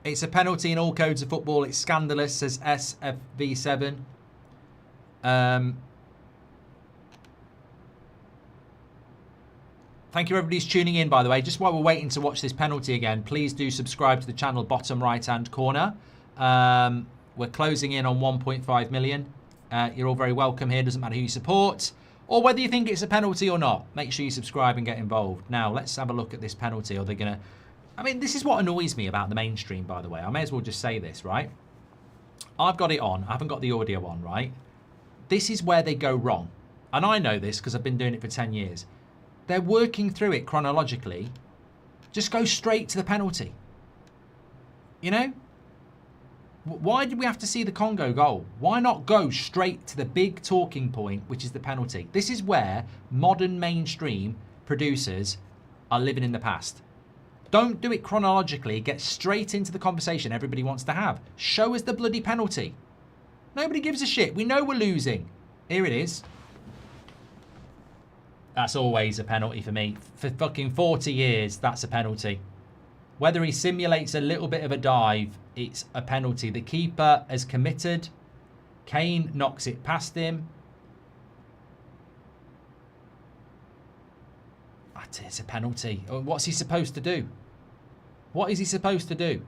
It's a penalty in all codes of football. It's scandalous, says SFV7. Thank you, everybody who's tuning in, by the way. Just while we're waiting to watch this penalty again, please do subscribe to the channel, bottom right-hand corner. We're closing in on 1.5 million. You're all very welcome here. Doesn't matter who you support or whether you think it's a penalty or not. Make sure you subscribe and get involved. Now, let's have a look at this penalty. Are they going to... I mean, this is what annoys me about the mainstream, by the way. I may as well just say this, right? I've got it on. I haven't got the audio on, right? This is where they go wrong. And I know this because I've been doing it for 10 years. They're working through it chronologically. Just go straight to the penalty. You know? Why did we have to see the Congo goal? Why not go straight to the big talking point, which is the penalty? This is where modern mainstream producers are living in the past. Don't do it chronologically. Get straight into the conversation everybody wants to have. Show us the bloody penalty. Nobody gives a shit. We know we're losing. Here it is. That's always a penalty for me. For fucking 40 years, that's a penalty. Whether he simulates a little bit of a dive, it's a penalty. The keeper has committed. Kane knocks it past him. It's a penalty. What's he supposed to do? What is he supposed to do?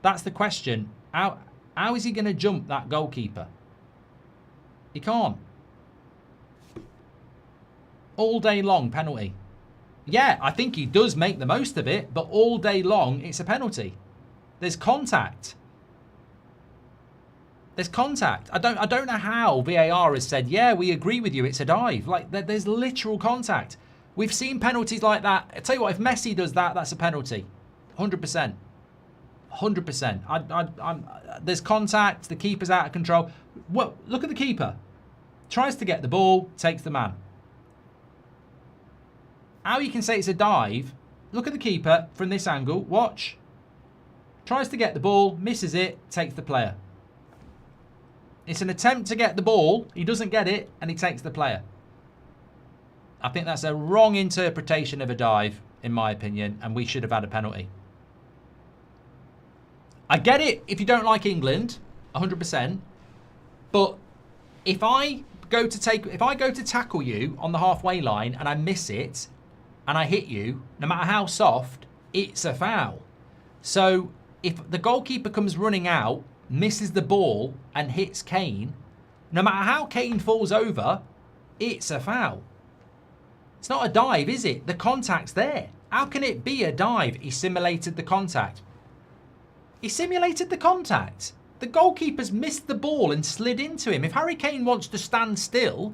That's the question. How is he going to jump that goalkeeper? He can't. All day long, penalty. Yeah, I think he does make the most of it, but all day long, it's a penalty. There's contact. There's contact. I don't know how VAR has said, yeah, we agree with you, it's a dive. Like, there's literal contact. We've seen penalties like that. I tell you what, if Messi does that, that's a penalty. 100%. 100%. There's contact. The keeper's out of control. Well, look at the keeper. Tries to get the ball, takes the man. How you can say it's a dive, look at the keeper from this angle. Watch. Tries to get the ball, misses it, takes the player. It's an attempt to get the ball. He doesn't get it, and he takes the player. I think that's a wrong interpretation of a dive, in my opinion, and we should have had a penalty. I get it if you don't like England, 100%. But if I go to tackle you on the halfway line and I miss it, and I hit you, no matter how soft, it's a foul. So if the goalkeeper comes running out, misses the ball, and hits Kane, no matter how Kane falls over, it's a foul. It's not a dive, is it? The contact's there. How can it be a dive? He simulated the contact. He simulated the contact. The goalkeeper's missed the ball and slid into him. If Harry Kane wants to stand still,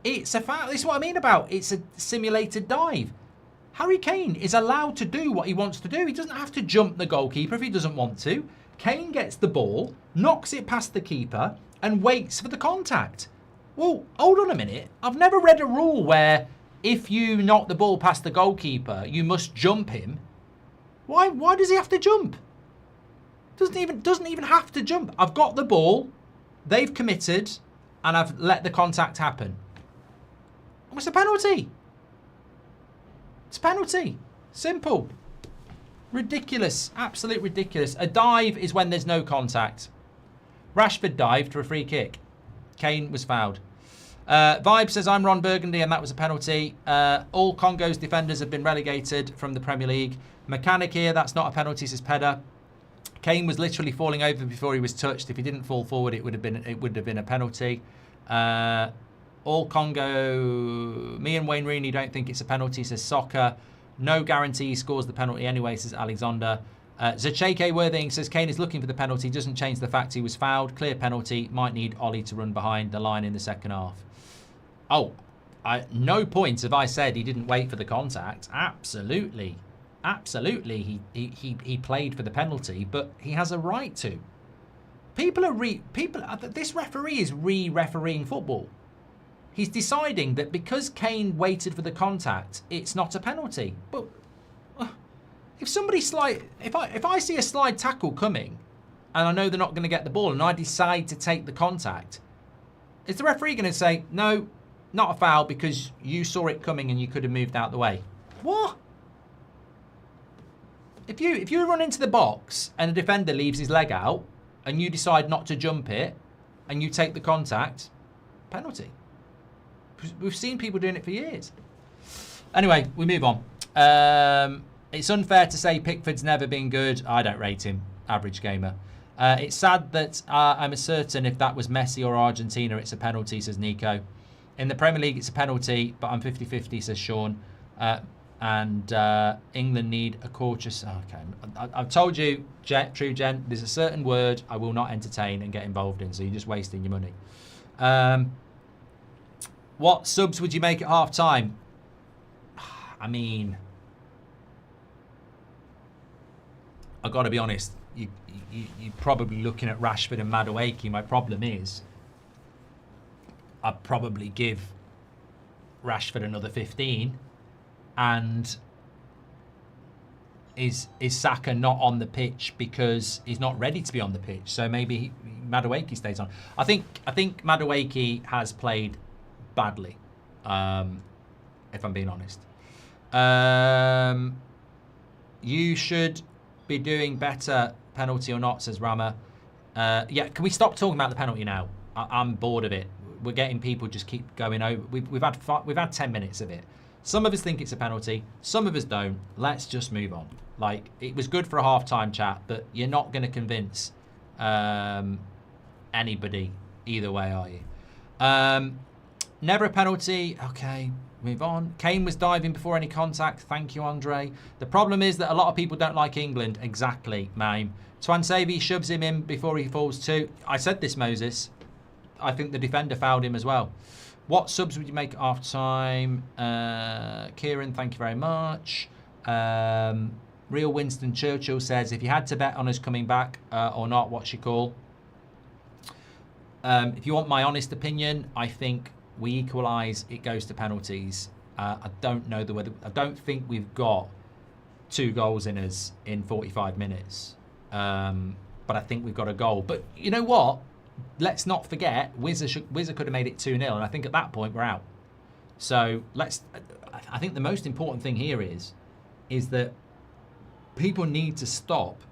it's a foul. This is what I mean about it's a simulated dive. Harry Kane is allowed to do what he wants to do. He doesn't have to jump the goalkeeper if he doesn't want to. Kane gets the ball, knocks it past the keeper, and waits for the contact. Well, hold on a minute. I've never read a rule where if you knock the ball past the goalkeeper, you must jump him. Why does he have to jump? Doesn't even have to jump. I've got the ball, they've committed, and I've let the contact happen. It's a penalty. It's a penalty. Simple. Ridiculous. Absolute ridiculous. A dive is when there's no contact. Rashford dived for a free kick. Kane was fouled. Vibe says, I'm Ron Burgundy, and that was a penalty. All Congo's defenders have been relegated from the Premier League. Mechanic here, that's not a penalty, says Pedder. Kane was literally falling over before he was touched. If he didn't fall forward, it would have been a penalty. All Congo, me and Wayne Rooney don't think it's a penalty, says Soccer. No guarantee he scores the penalty anyway, says Alexander. Zacheke Worthing says Kane is looking for the penalty. Doesn't change the fact he was fouled. Clear penalty. Might need Ollie to run behind the line in the second half. Oh, no points have I said he didn't wait for the contact. Absolutely. Absolutely. He played for the penalty, but he has a right to. This referee is re-refereeing football. He's deciding that because Kane waited for the contact, it's not a penalty. But if somebody if I see a slide tackle coming, and I know they're not going to get the ball, and I decide to take the contact, is the referee going to say, no, not a foul because you saw it coming and you could have moved out the way? What? If you run into the box and a defender leaves his leg out and you decide not to jump it and you take the contact, penalty. We've seen people doing it for years. Anyway, we move on. It's unfair to say Pickford's never been good. I don't rate him. Average gamer. It's sad that I'm certain if that was Messi or Argentina, it's a penalty, says Nico. In the Premier League, it's a penalty, but I'm 50-50, says Sean. And England need a cautious... Okay, I've told you, True Gen, there's a certain word I will not entertain and get involved in, so you're just wasting your money. What subs would you make at half-time? I mean... I've got to be honest, you're probably looking at Rashford and Madueke. My problem is, I'd probably give Rashford another 15. And is Saka not on the pitch because he's not ready to be on the pitch? So maybe Madueke stays on. I think Madueke has played badly, if I'm being honest. You should be doing better, penalty or not, says Rama. Yeah, can we stop talking about the penalty now? I'm bored of it. We're getting people just keep going over. We've had 10 minutes of it. Some of us think it's a penalty. Some of us don't. Let's just move on. Like, it was good for a half-time chat, but you're not going to convince anybody either way, are you? Never a penalty. Okay, move on. Kane was diving before any contact. Thank you, Andre. The problem is that a lot of people don't like England. Exactly, Mime. Twansevi shoves him in before he falls too. I said this, Moses. I think the defender fouled him as well. What subs would you make after time? Kieran, thank you very much. Real Winston Churchill says, if you had to bet on us coming back or not, what's your call? If you want my honest opinion, I think we equalise, it goes to penalties. I don't know the whether. I don't think we've got 2 goals in us in 45 minutes. But I think we've got a goal. But you know what? Let's not forget, Wizard could have made it 2-0, and I think at that point we're out. So I think the most important thing here is that people need to stop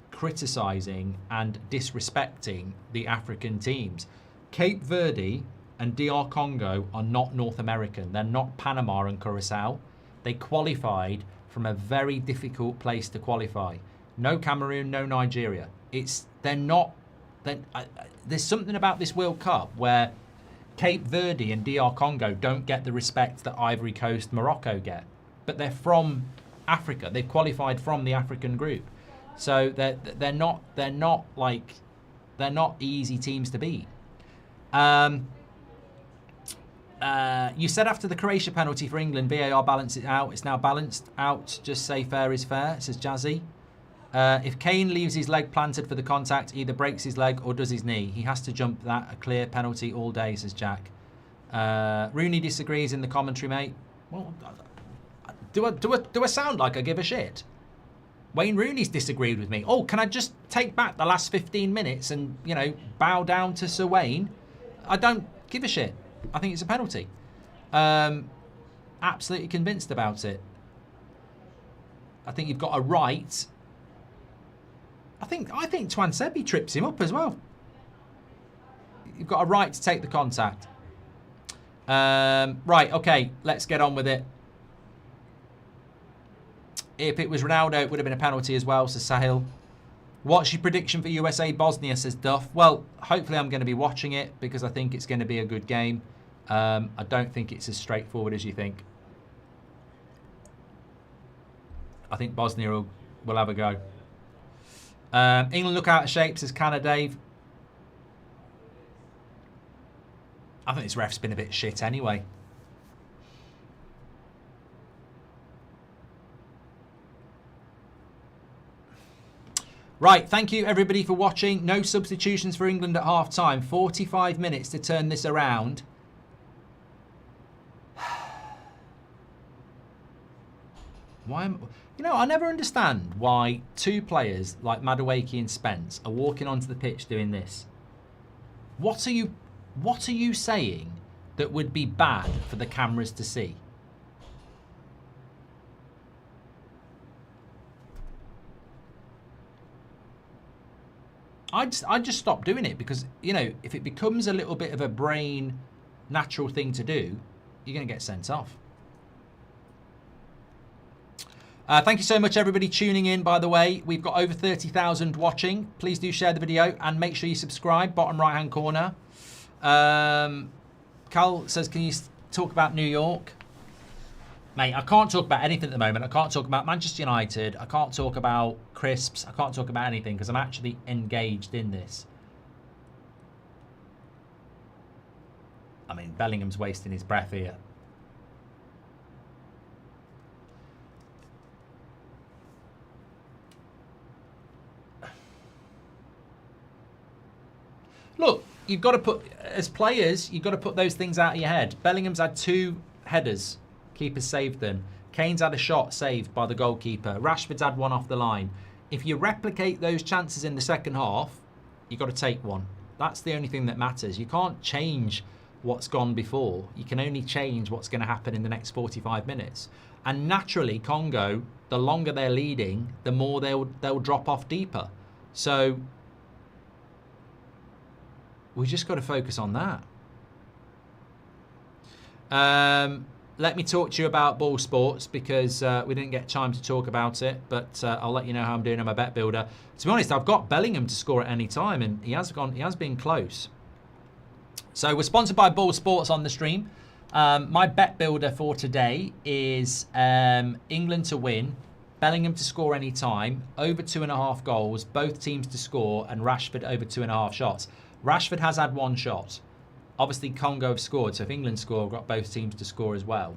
criticising and disrespecting the African teams. Cape Verde and DR Congo are not North American. They're not Panama and Curacao. They qualified from a very difficult place to qualify. No Cameroon, no Nigeria. They're not. There's something about this World Cup where Cape Verde and DR Congo don't get the respect that Ivory Coast, Morocco get. But they're from Africa. They've qualified from the African group. So they're not easy teams to beat. You said after the Croatia penalty for England, VAR balanced it out. It's now balanced out. Just say fair is fair, says Jazzy. If Kane leaves his leg planted for the contact, either breaks his leg or does his knee. He has to jump that. A clear penalty all day, says Jack. Rooney disagrees in the commentary, mate. Well, do I sound like I give a shit? Wayne Rooney's disagreed with me. Oh, can I just take back the last 15 minutes and, you know, bow down to Sir Wayne? I don't give a shit. I think it's a penalty. Absolutely convinced about it. I think you've got a right. I think Twan Sebi trips him up as well. You've got a right to take the contact. Right, okay, let's get on with it. If it was Ronaldo, it would have been a penalty as well, says Sahil. What's your prediction for USA Bosnia, says Duff? Well, hopefully I'm going to be watching it because I think it's going to be a good game. I don't think it's as straightforward as you think. I think Bosnia will have a go. England look out of shape, says Canada Dave. I think this ref's been a bit shit anyway. Right, thank you everybody for watching. No substitutions for England at half time. 45 minutes to turn this around. You know, I never understand why two players like Madueke and Spence are walking onto the pitch doing this. What are you saying that would be bad for the cameras to see? I just stop doing it because, you know, if it becomes a little bit of a brain natural thing to do, you're going to get sent off. Thank you so much, everybody, tuning in, by the way. We've got over 30,000 watching. Please do share the video and make sure you subscribe, bottom right-hand corner. Cal says, can you talk about New York? Mate, I can't talk about anything at the moment. I can't talk about Manchester United. I can't talk about crisps. I can't talk about anything because I'm actually engaged in this. I mean, Bellingham's wasting his breath here. Look, you've got to put, as players, you've got to put those things out of your head. Bellingham's had 2 headers. Keeper saved them. Kane's had a shot saved by the goalkeeper. Rashford's had one off the line. If you replicate those chances in the second half, you've got to take one. That's the only thing that matters. You can't change what's gone before. You can only change what's going to happen in the next 45 minutes. And naturally, Congo, the longer they're leading, the more they'll drop off deeper. So we just got to focus on that. Let me talk to you about ball sports because we didn't get time to talk about it, but I'll let you know how I'm doing on my bet builder. To be honest, I've got Bellingham to score at any time, and he has been close. So we're sponsored by Ball Sports on the stream. My bet builder for today is England to win, Bellingham to score any time, over 2.5 goals, both teams to score, and Rashford over 2.5 shots. Rashford has had 1 shot. Obviously, Congo have scored, so if England score, we've got both teams to score as well.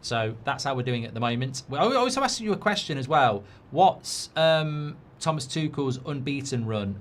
So that's how we're doing at the moment. I also asked you a question as well. What's Thomas Tuchel's unbeaten run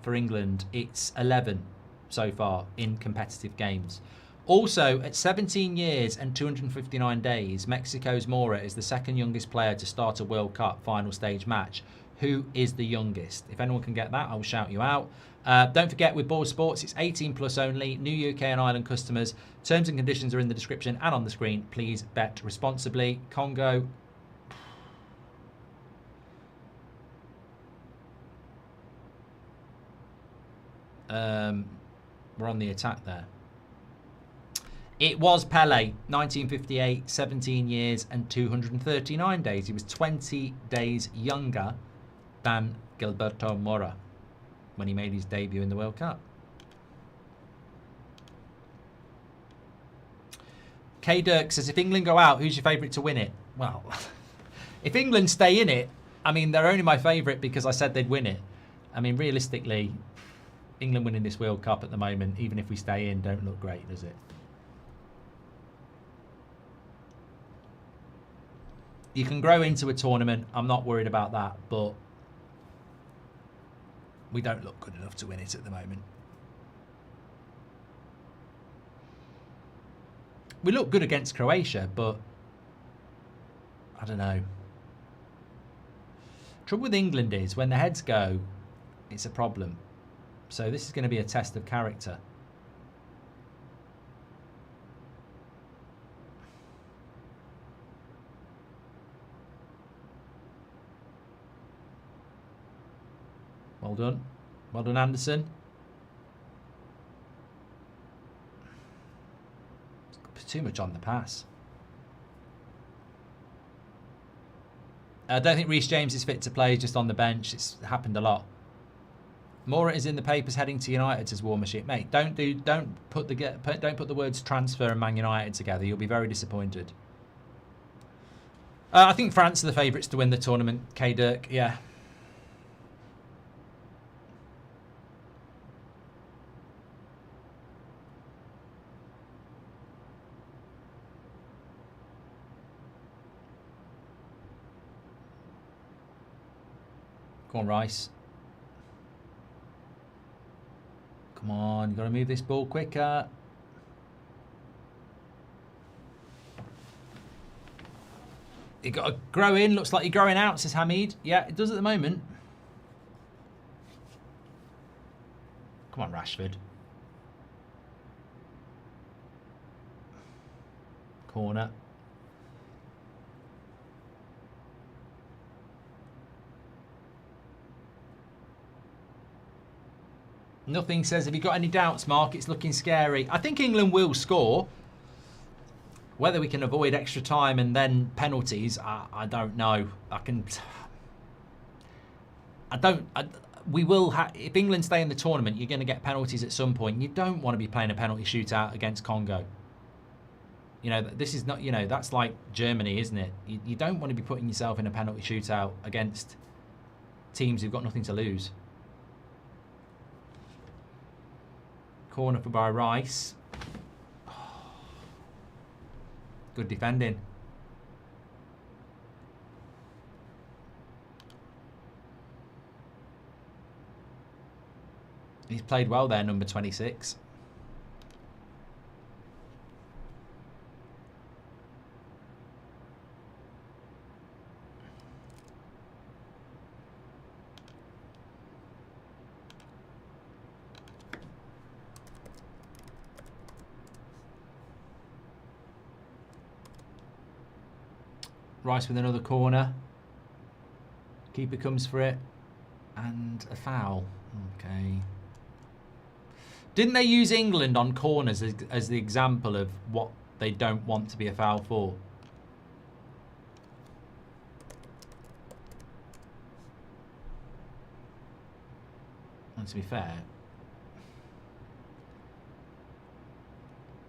for England? It's 11 so far in competitive games. Also, at 17 years and 259 days, Mexico's Mora is the second youngest player to start a World Cup final stage match. Who is the youngest? If anyone can get that, I will shout you out. Don't forget, with Ball Sports, it's 18 plus only, new UK and Ireland customers. Terms and conditions are in the description and on the screen. Please bet responsibly. Congo. We're on the attack there. It was Pele, 1958, 17 years and 239 days. He was 20 days younger than Gilberto Mora when he made his debut in the World Cup. K. Dirk says, if England go out, who's your favourite to win it? Well, if England stay in it, I mean, they're only my favourite because I said they'd win it. I mean, realistically, England winning this World Cup at the moment, even if we stay in, don't look great, does it? You can grow into a tournament. I'm not worried about that, but we don't look good enough to win it at the moment. We look good against Croatia, but I don't know. Trouble with England is when the heads go, it's a problem. So this is going to be a test of character. Well done. Well done, Anderson. Too much on the pass. I don't think Reece James is fit to play, just on the bench. It's happened a lot. Mora is in the papers heading to United, says War Machine. Mate, don't put the words transfer and Man United together. You'll be very disappointed. I think France are the favourites to win the tournament. K Dirk, yeah. Come on, Rice. Come on, you've got to move this ball quicker. You got to grow in. Looks like you're growing out, says Hamid. Yeah, it does at the moment. Come on, Rashford. Corner. Nothing says, have you got any doubts, Mark? It's looking scary. I think England will score. Whether we can avoid extra time and then penalties, I don't know. We will if England stay in the tournament, you're going to get penalties at some point. You don't want to be playing a penalty shootout against Congo. You know, this is not, you know, that's like Germany, isn't it? You don't want to be putting yourself in a penalty shootout against teams who've got nothing to lose. Corner for by Rice. Good defending. He's played well there, number 26. Rice with another corner. Keeper comes for it. And a foul. Okay. Didn't they use England on corners as the example of what they don't want to be a foul for? And to be fair,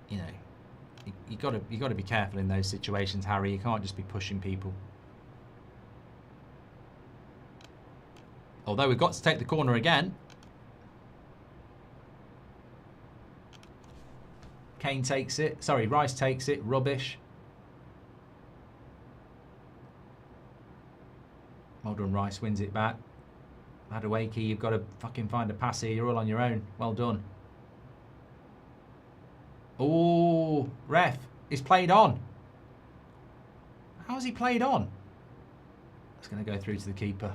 you know, you got to be careful in those situations, Harry. You can't just be pushing people. Although we've got to take the corner again. Kane takes it. Sorry, Rice takes it. Rubbish. Well done, Rice. Wins it back. Madueke, you've got to fucking find a pass here. You're all on your own. Well done. Oh, ref. He's played on. How's he played on? It's going to go through to the keeper.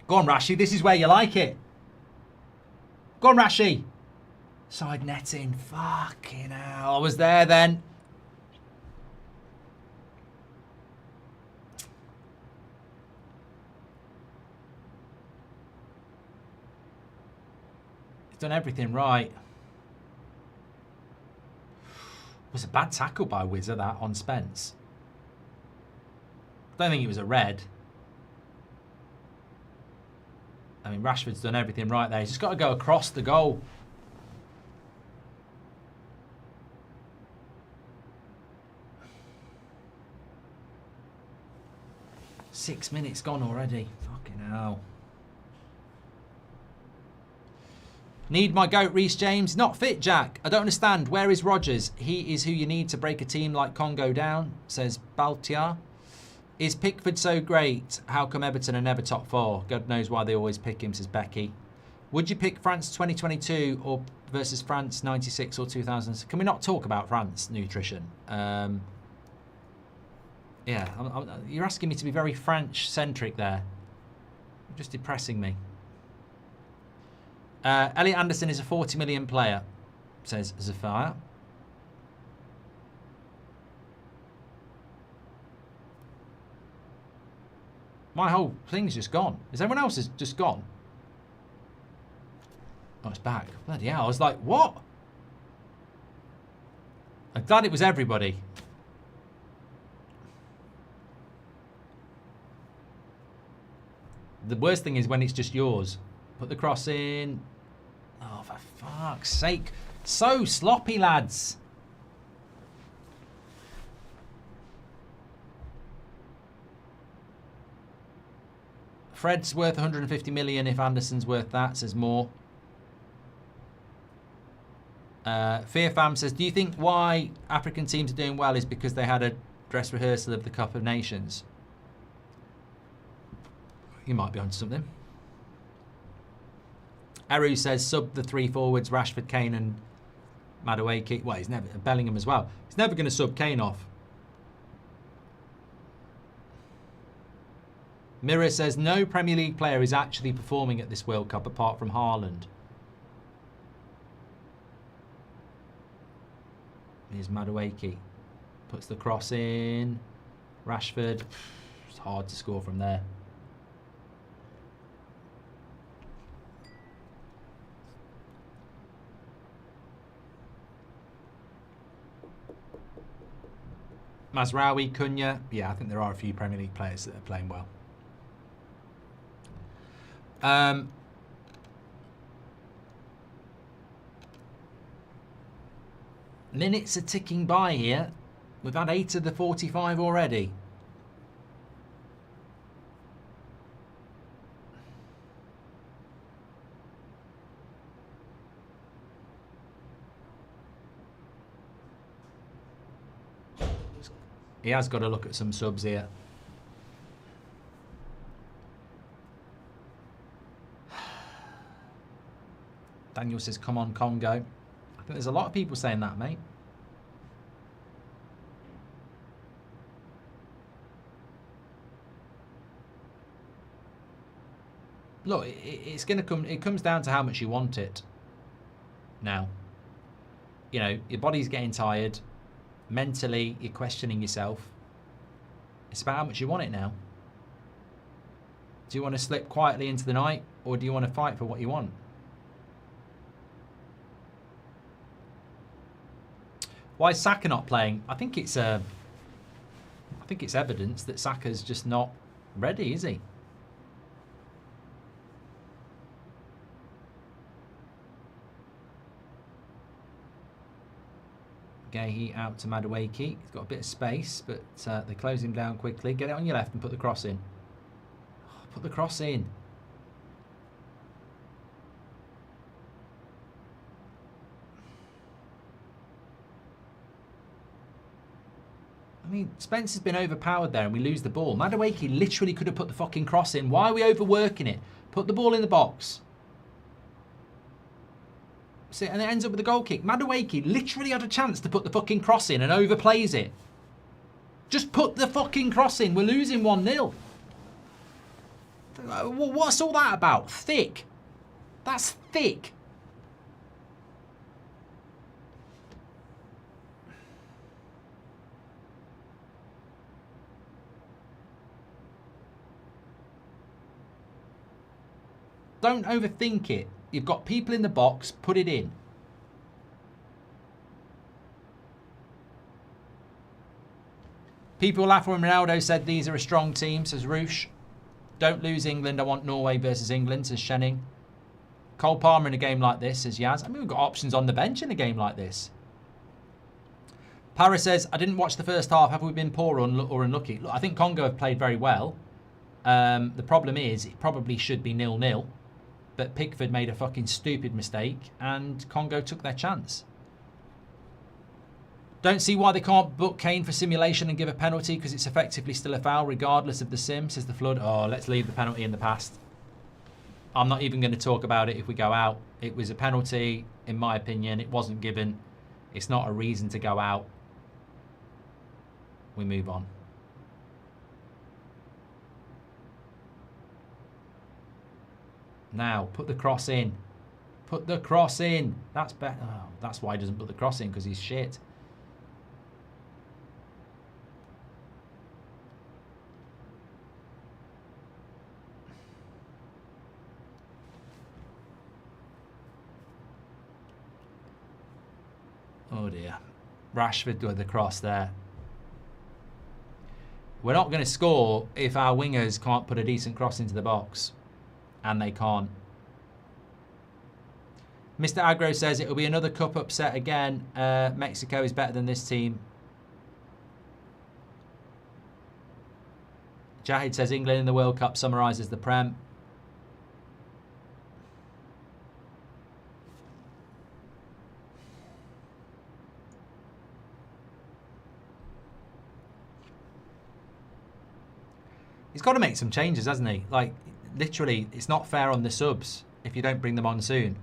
Go on, Rashi. This is where you like it. Go on, Rashi. Side netting. Fucking hell. I was there then. He's done everything right. It was a bad tackle by Wizard that on Spence. I don't think it was a red. I mean, Rashford's done everything right there. He's just got to go across the goal. Six minutes gone already. Fucking hell. Need my goat, Reece James. Not fit, Jack. I don't understand. Where is Rodgers? He is who you need to break a team like Congo down, says Baltiar. Is Pickford so great? How come Everton are never top four? God knows why they always pick him, says Becky. Would you pick France 2022 or versus France 96 or 2000. Can we not talk about France nutrition? Yeah, you're asking me to be very French-centric there. You're just depressing me. Elliot Anderson is a 40 million player, says Zafar. My whole thing's just gone. Is everyone else just gone? Oh, it's back. Bloody hell. I was like, what? I'm glad it was everybody. The worst thing is when it's just yours. Put the cross in. Oh, for fuck's sake. So sloppy, lads. Fred's worth 150 million if Anderson's worth that, says more. Fear Fam says, do you think why African teams are doing well is because they had a dress rehearsal of the Cup of Nations? You might be onto something. Aru says, sub the 3 forwards, Rashford, Kane and Madueke. Well, he's never, Bellingham as well. He's never going to sub Kane off. Mirror says, no Premier League player is actually performing at this World Cup apart from Haaland. Here's Madueke. Puts the cross in. Rashford. It's hard to score from there. Mazraoui, Cunha. Yeah, I think there are a few Premier League players that are playing well. Minutes are ticking by here. We've had 8 of the 45 already. He has got to look at some subs here. Daniel says, come on, Congo. I think there's a lot of people saying that, mate. Look, it's going to come. It comes down to how much you want it. Now, you know, your body's getting tired. Mentally, you're questioning yourself. It's about how much you want it now. Do you want to slip quietly into the night, or do you want to fight for what you want? Why is Saka not playing? I think it's evidence that Saka's just not ready, is he? Gahey out to Madueke. He's got a bit of space, but they close him down quickly. Get it on your left and put the cross in. Oh, put the cross in. I mean, Spencer's been overpowered there and we lose the ball. Madueke literally could have put the fucking cross in. Why are we overworking it? Put the ball in the box. See, and it ends up with a goal kick. Madueke literally had a chance to put the fucking cross in and overplays it. Just put the fucking cross in. We're losing 1-0. What's all that about? Thick. That's thick. Don't overthink it. You've got people in the box, put it in. People laugh when Ronaldo said these are a strong team, says Roosh. Don't lose England, I want Norway versus England, says Shenning. Cole Palmer in a game like this, says Yaz. I mean, we've got options on the bench in a game like this. Para says, I didn't watch the first half. Have we been poor or unlucky? Look, I think Congo have played very well. The problem is, it probably should be 0-0. But Pickford made a fucking stupid mistake and Congo took their chance. Don't see why they can't book Kane for simulation and give a penalty because it's effectively still a foul regardless of the sim, says the Flood. Oh, let's leave the penalty in the past. I'm not even going to talk about it if we go out. It was a penalty, in my opinion. It wasn't given. It's not a reason to go out. We move on. Now, put the cross in. Put the cross in. That's better. Oh, that's why he doesn't put the cross in, because he's shit. Oh dear. Rashford with the cross there. We're not going to score if our wingers can't put a decent cross into the box. And they can't. Mr. Agro says it'll be another cup upset again. Mexico is better than this team. Jahid says England in the World Cup summarises the Prem. He's got to make some changes, hasn't he? Like, literally, it's not fair on the subs if you don't bring them on soon.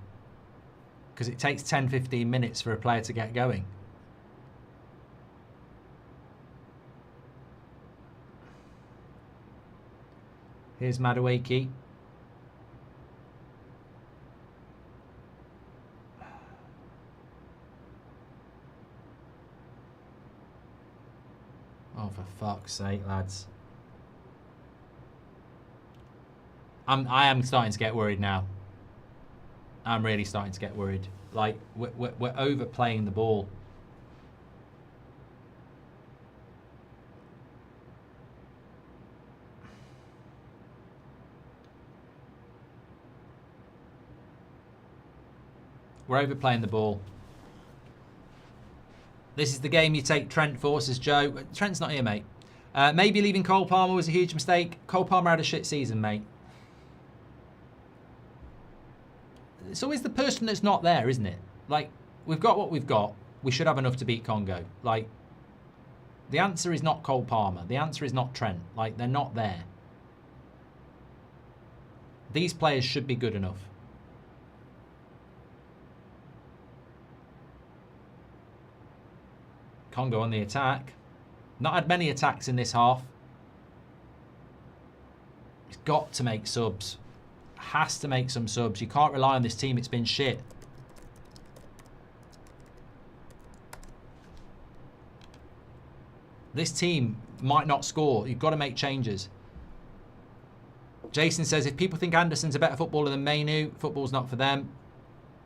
Because it takes 10-15 minutes for a player to get going. Here's Madueke. Oh, for fuck's sake, lads. I am starting to get worried now. I'm really starting to get worried. Like, we're overplaying the ball. We're overplaying the ball. This is the game you take Trent for, says Joe. Trent's not here, mate. Maybe leaving Cole Palmer was a huge mistake. Cole Palmer had a shit season, mate. It's always the person that's not there, isn't it? Like, we've got what we've got. We should have enough to beat Congo. Like, the answer is not Cole Palmer. The answer is not Trent. Like, they're not there. These players should be good enough. Congo on the attack. Not had many attacks in this half. He's got to make subs. Has to make some subs. You can't rely on this team. It's been shit. This team might not score. You've got to make changes. Jason says, if people think Anderson's a better footballer than Mainu, football's not for them.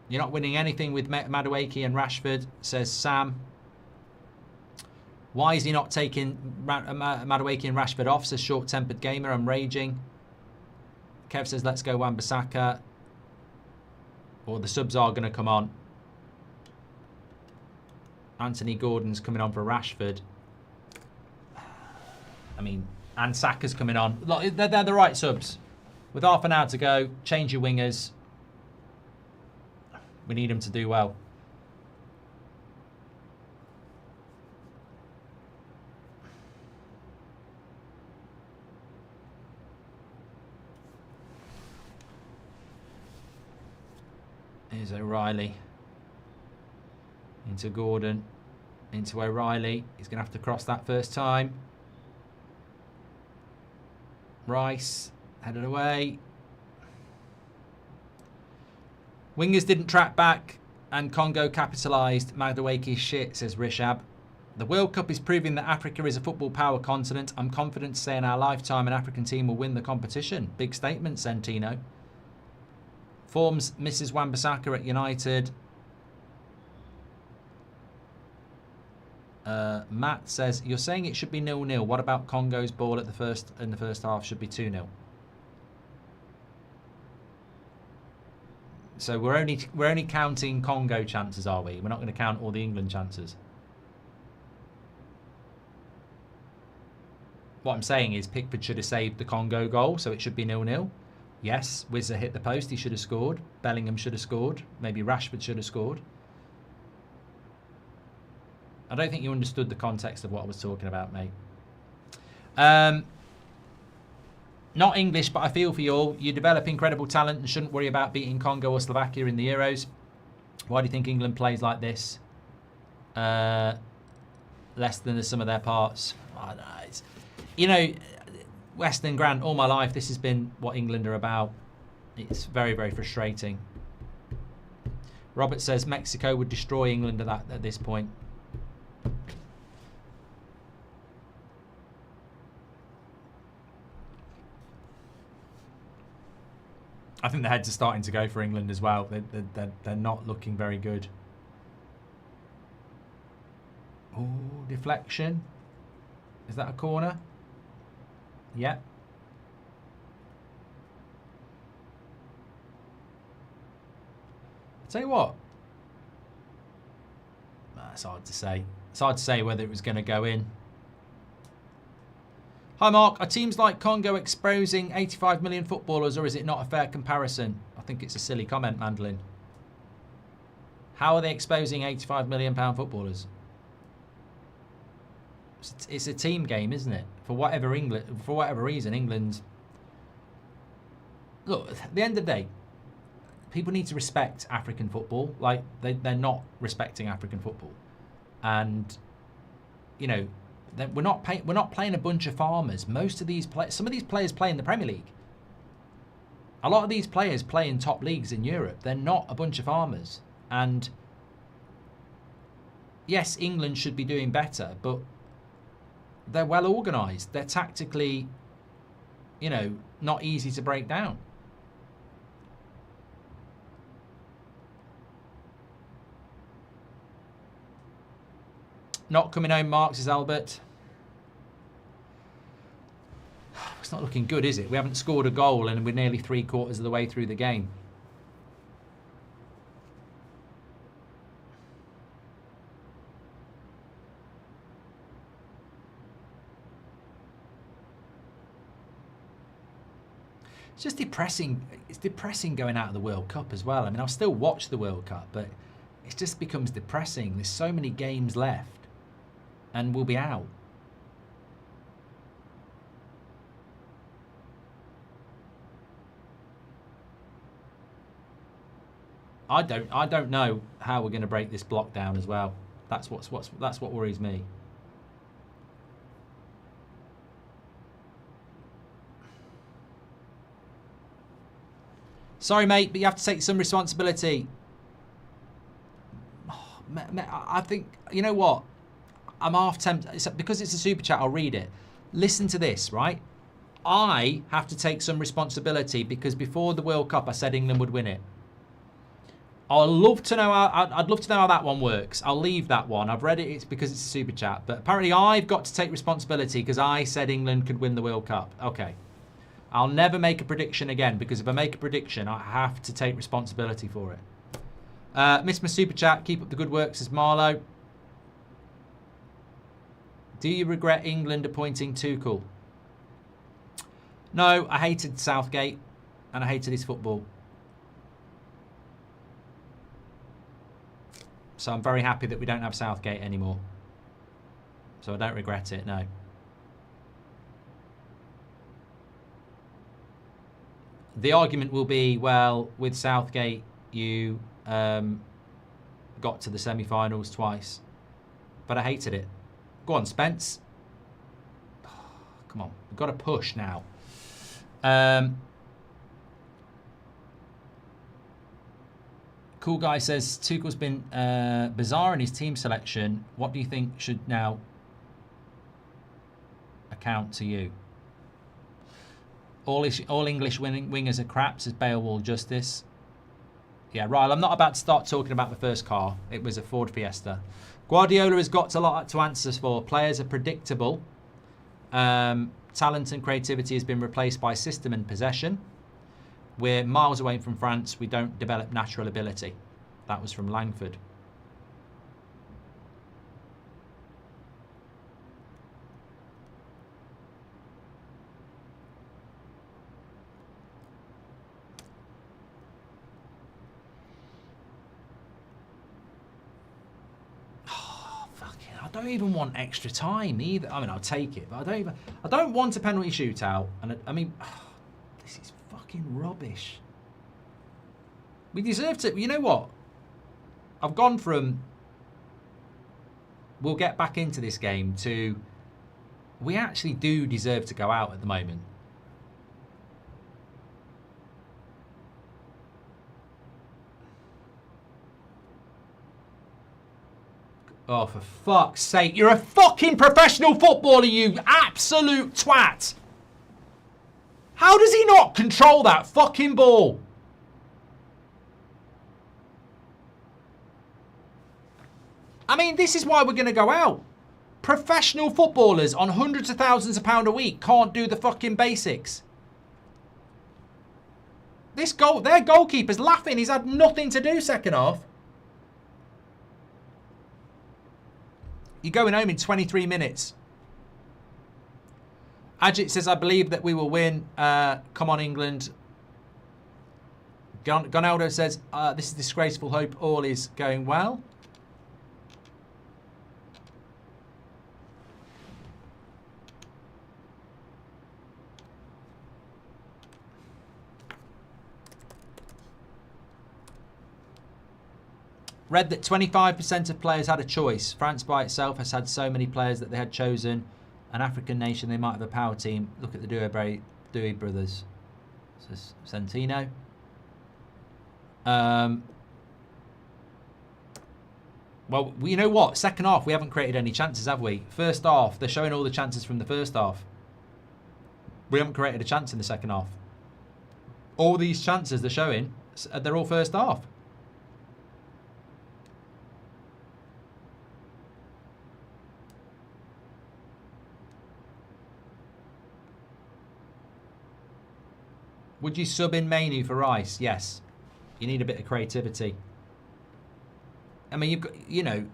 You're not winning anything with Madueke and Rashford, says Sam. Why is he not taking Madueke and Rashford off, says Short-Tempered Gamer. I'm raging. Kev says, let's go Wan-Bissaka. Or the subs are going to come on. Anthony Gordon's coming on for Rashford. I mean, and Saka's coming on. Look, they're the right subs. With half an hour to go, change your wingers. We need them to do well. Here's O'Reilly. Into Gordon. Into O'Reilly. He's going to have to cross that first time. Rice. Headed away. Wingers didn't track back and Congo capitalised. Madueke shit, says Rishab. The World Cup is proving that Africa is a football power continent. I'm confident to say in our lifetime an African team will win the competition. Big statement, Centino. Forms Mrs. Wan-Bissaka at United. Matt says, you're saying it should be 0-0. What about Congo's ball at in the first half should be 2-0? So we're only counting Congo chances, are we? We're not going to count all the England chances. What I'm saying is Pickford should have saved the Congo goal, so it should be 0-0. Yes, Wizza hit the post. He should have scored. Bellingham should have scored. Maybe Rashford should have scored. I don't think you understood the context of what I was talking about, mate. Not English, but I feel for you all. You develop incredible talent and shouldn't worry about beating Congo or Slovakia in the Euros. Why do you think England plays like this? Less than the sum of their parts. Oh, no, you know, Western Grant, all my life, this has been what England are about. It's very, very frustrating. Robert says Mexico would destroy England at this point. I think the heads are starting to go for England as well. They're not looking very good. Oh, deflection. Is that a corner? Yeah. I'll tell you what. It's hard to say. It's hard to say whether it was going to go in. Hi Mark, are teams like Congo exposing 85 million footballers, or is it not a fair comparison? I think it's a silly comment, Mandolin. How are they exposing 85 million pound footballers? It's a team game, isn't it? For whatever reason, England. Look, at the end of the day, people need to respect African football. Like they're not respecting African football, and you know. We're not playing a bunch of farmers. Most of these some of these players play in the Premier League. A lot of these players play in top leagues in Europe. They're not a bunch of farmers. And yes, England should be doing better, but they're well organised. They're tactically, you know, not easy to break down. Not coming home, Mark, says Albert. It's not looking good, is it? We haven't scored a goal and we're nearly 3/4 of the way through the game. It's just depressing. It's depressing going out of the World Cup as well. I mean, I'll still watch the World Cup, but it just becomes depressing. There's so many games left. And we'll be out. I don't know how we're going to break this block down as well. That's what worries me. Sorry, mate, but you have to take some responsibility. I think, you know what? I'm half tempted, because it's a super chat, I'll read it. Listen to this, right? I have to take some responsibility because before the World Cup I said England would win it. I'd love to know how that one works. I'll leave that one. I've read it, it's because it's a super chat. But apparently I've got to take responsibility because I said England could win the World Cup. Okay. I'll never make a prediction again because if I make a prediction, I have to take responsibility for it. Miss my super chat, keep up the good work, says Marlow. Do you regret England appointing Tuchel? No, I hated Southgate and I hated his football. So I'm very happy that we don't have Southgate anymore. So I don't regret it, no. The argument will be, well, with Southgate, you got to the semi-finals twice. But I hated it. Go on, Spence. Oh, come on, we've got to push now. Cool Guy says, Tuchel's been bizarre in his team selection. What do you think should now account to you? All English wingers are crap, says Beowulf Justice. Yeah, right, I'm not about to start talking about the first car. It was a Ford Fiesta. Guardiola has got a lot to answer for. Players are predictable. Talent and creativity has been replaced by system and possession. We're miles away from France. We don't develop natural ability. That was from Langford. don't even want extra time either. I mean, I'll take it, but I don't want a penalty shootout. And I mean, this is fucking rubbish. We deserve to. You know what? I've gone from we'll get back into this game to we actually do deserve to go out at the moment. Oh, for fuck's sake. You're a fucking professional footballer, you absolute twat. How does he not control that fucking ball? I mean, this is why we're going to go out. Professional footballers on hundreds of thousands of pounds a week can't do the fucking basics. Their goalkeeper's laughing. He's had nothing to do second half. You're going home in 23 minutes. Ajit says, I believe that we will win. Come on, England. Gonaldo says, this is disgraceful. Hope all is going well. Read that 25% of players had a choice. France by itself has had so many players that they had chosen. An African nation, they might have a power team. Look at the Dewey brothers. Says Santino. Well, you know what? Second half, we haven't created any chances, have we? First half, they're showing all the chances from the first half. We haven't created a chance in the second half. All these chances they're showing, they're all first half. Would you sub in Mainu for Rice? Yes. You need a bit of creativity. I mean, you've got, you know,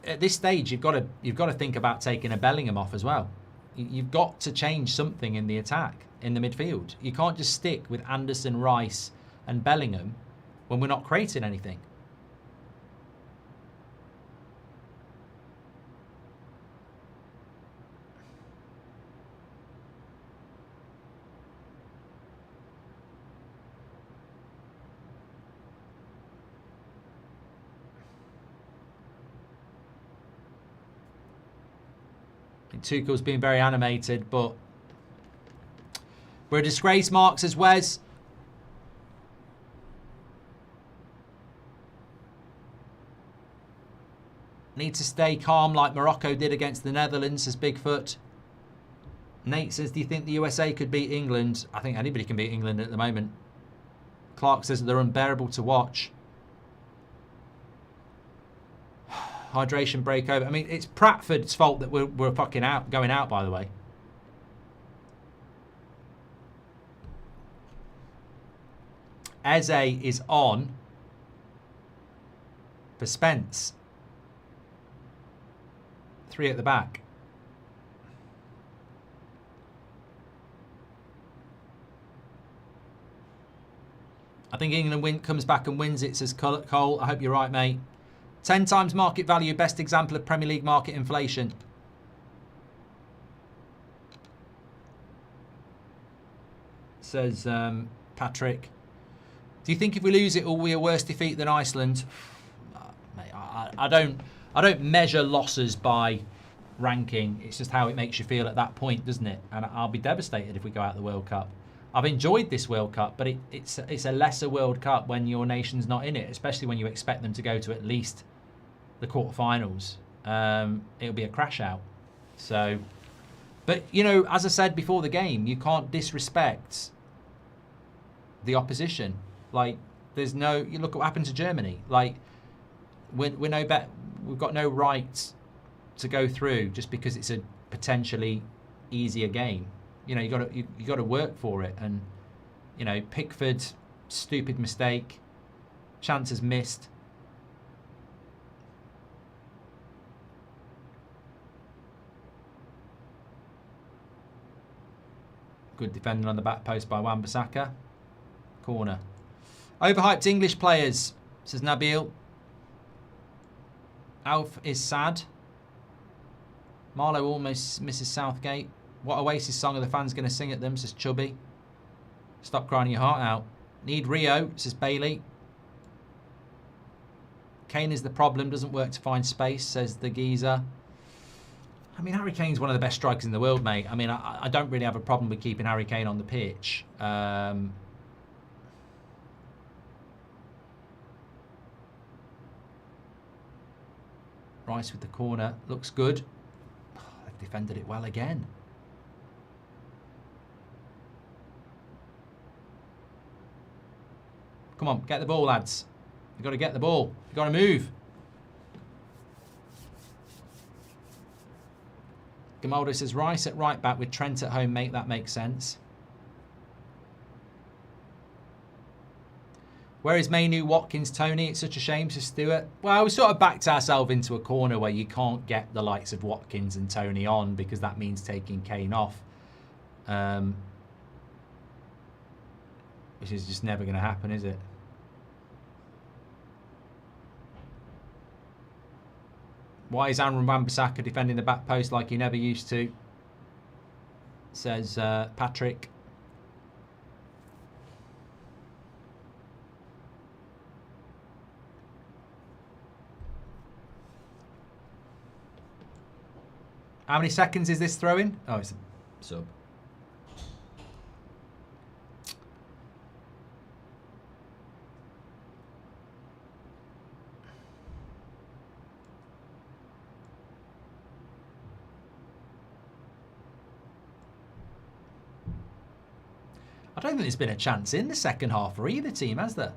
at this stage, you've got to think about taking a Bellingham off as well. You've got to change something in the attack, in the midfield. You can't just stick with Anderson, Rice, and Bellingham when we're not creating anything. Tuchel's been very animated, but we're a disgrace, Mark, says Wes. Need to stay calm like Morocco did against the Netherlands, says Bigfoot. Nate says, do you think the USA could beat England? I think anybody can beat England at the moment. Clark says they're unbearable to watch. Hydration break over. I mean, it's Pratford's fault that we're fucking going out, by the way. Eze is on for Spence. 3 at the back. I think England comes back and wins it, says Cole. I hope you're right, mate. 10 times market value, best example of Premier League market inflation. Says Patrick. Do you think if we lose it, will we a worse defeat than Iceland? Mate, I don't measure losses by ranking. It's just how it makes you feel at that point, doesn't it? And I'll be devastated if we go out of the World Cup. I've enjoyed this World Cup, but it's a lesser World Cup when your nation's not in it, especially when you expect them to go to at least the quarterfinals. It'll be a crash out. So, but you know, as I said before the game, you can't disrespect the opposition. Like, there's no. You look at what happened to Germany. Like, we're no bet. We've got no right to go through just because it's a potentially easier game. You know, you got to work for it. And you know, Pickford, stupid mistake, chances missed. Good defending on the back post by Wan-Bissaka. Corner. Overhyped English players, says Nabil. Alf is sad. Marlow almost misses Southgate. What Oasis song are the fans going to sing at them, says Chubby. Stop crying your heart out. Need Rio, says Bailey. Kane is the problem, doesn't work to find space, says the geezer. I mean, Harry Kane's one of the best strikers in the world, mate. I mean, I don't really have a problem with keeping Harry Kane on the pitch. Rice with the corner. Looks good. Oh, they've defended it well again. Come on, get the ball, lads. You've got to get the ball. You've got to move. Gamaldo says, Rice at right back with Trent at home, mate. That makes sense. Where is Mainu, Watkins, Tony? It's such a shame, says Stuart. Well, we sort of backed ourselves into a corner where you can't get the likes of Watkins and Tony on because that means taking Kane off. Which is just never going to happen, is it? Why is Aaron Wan-Bissaka defending the back post like he never used to? Says Patrick. How many seconds is this throw-in? Oh, it's a sub. I don't think there's been a chance in the second half for either team, has there?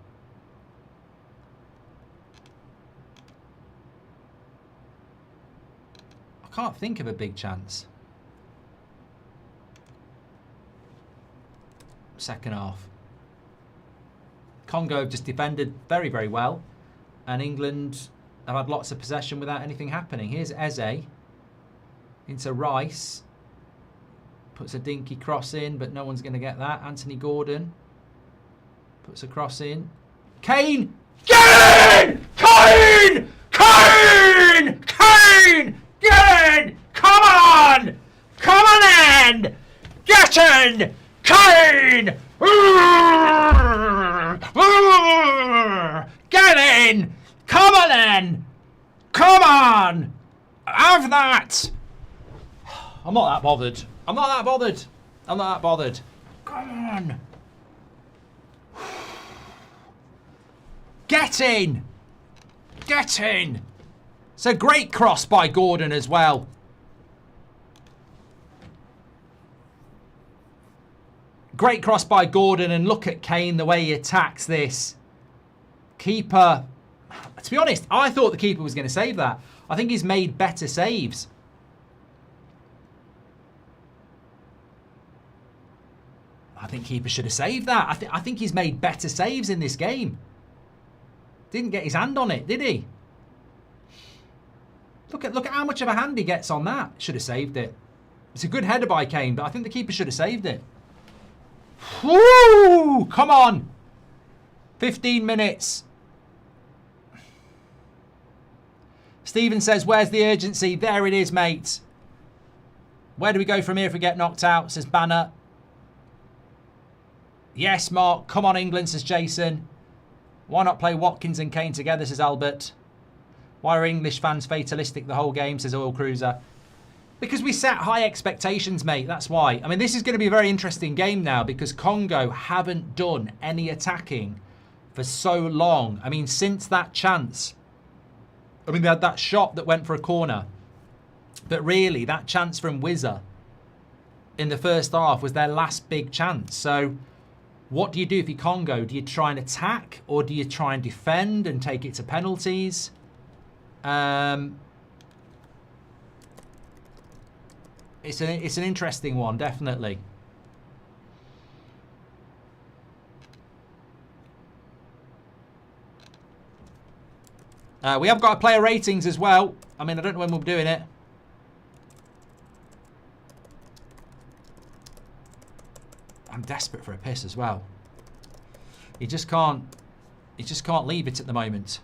I can't think of a big chance. Second half. Congo have just defended very, very well. And England have had lots of possession without anything happening. Here's Eze into Rice. Puts a dinky cross in, but no one's going to get that. Anthony Gordon puts a cross in. Kane! Get in! Kane! Kane! Kane! Get in! Come on! Come on in! Get in! Kane! Get in! Come on in! Come on! Have that! I'm not that bothered. I'm not that bothered. I'm not that bothered. Come on. Get in. Get in. It's a great cross by Gordon as well. Great cross by Gordon, and look at Kane, the way he attacks this. Keeper, to be honest, I thought the keeper was going to save that. I think he's made better saves. I think keeper should have saved that. I think he's made better saves in this game. Didn't get his hand on it, did he? Look at how much of a hand he gets on that. Should have saved it. It's a good header by Kane, but I think the keeper should have saved it. Woo! Come on. 15 minutes. Stephen says, where's the urgency? There it is, mate. Where do we go from here if we get knocked out? Says Banner. Yes, Mark. Come on, England, says Jason. Why not play Watkins and Kane together, says Albert. Why are English fans fatalistic the whole game, says Oil Cruiser. Because we set high expectations, mate. That's why. I mean, this is going to be a very interesting game now because Congo haven't done any attacking for so long. I mean, since that chance. I mean, they had that shot that went for a corner. But really, that chance from Wizza in the first half was their last big chance. So what do you do if you're Congo? Do you try and attack or do you try and defend and take it to penalties? It's an interesting one, definitely. We have got player ratings as well. I mean, I don't know when we're doing it. I'm desperate for a piss as well. You just can't leave it at the moment.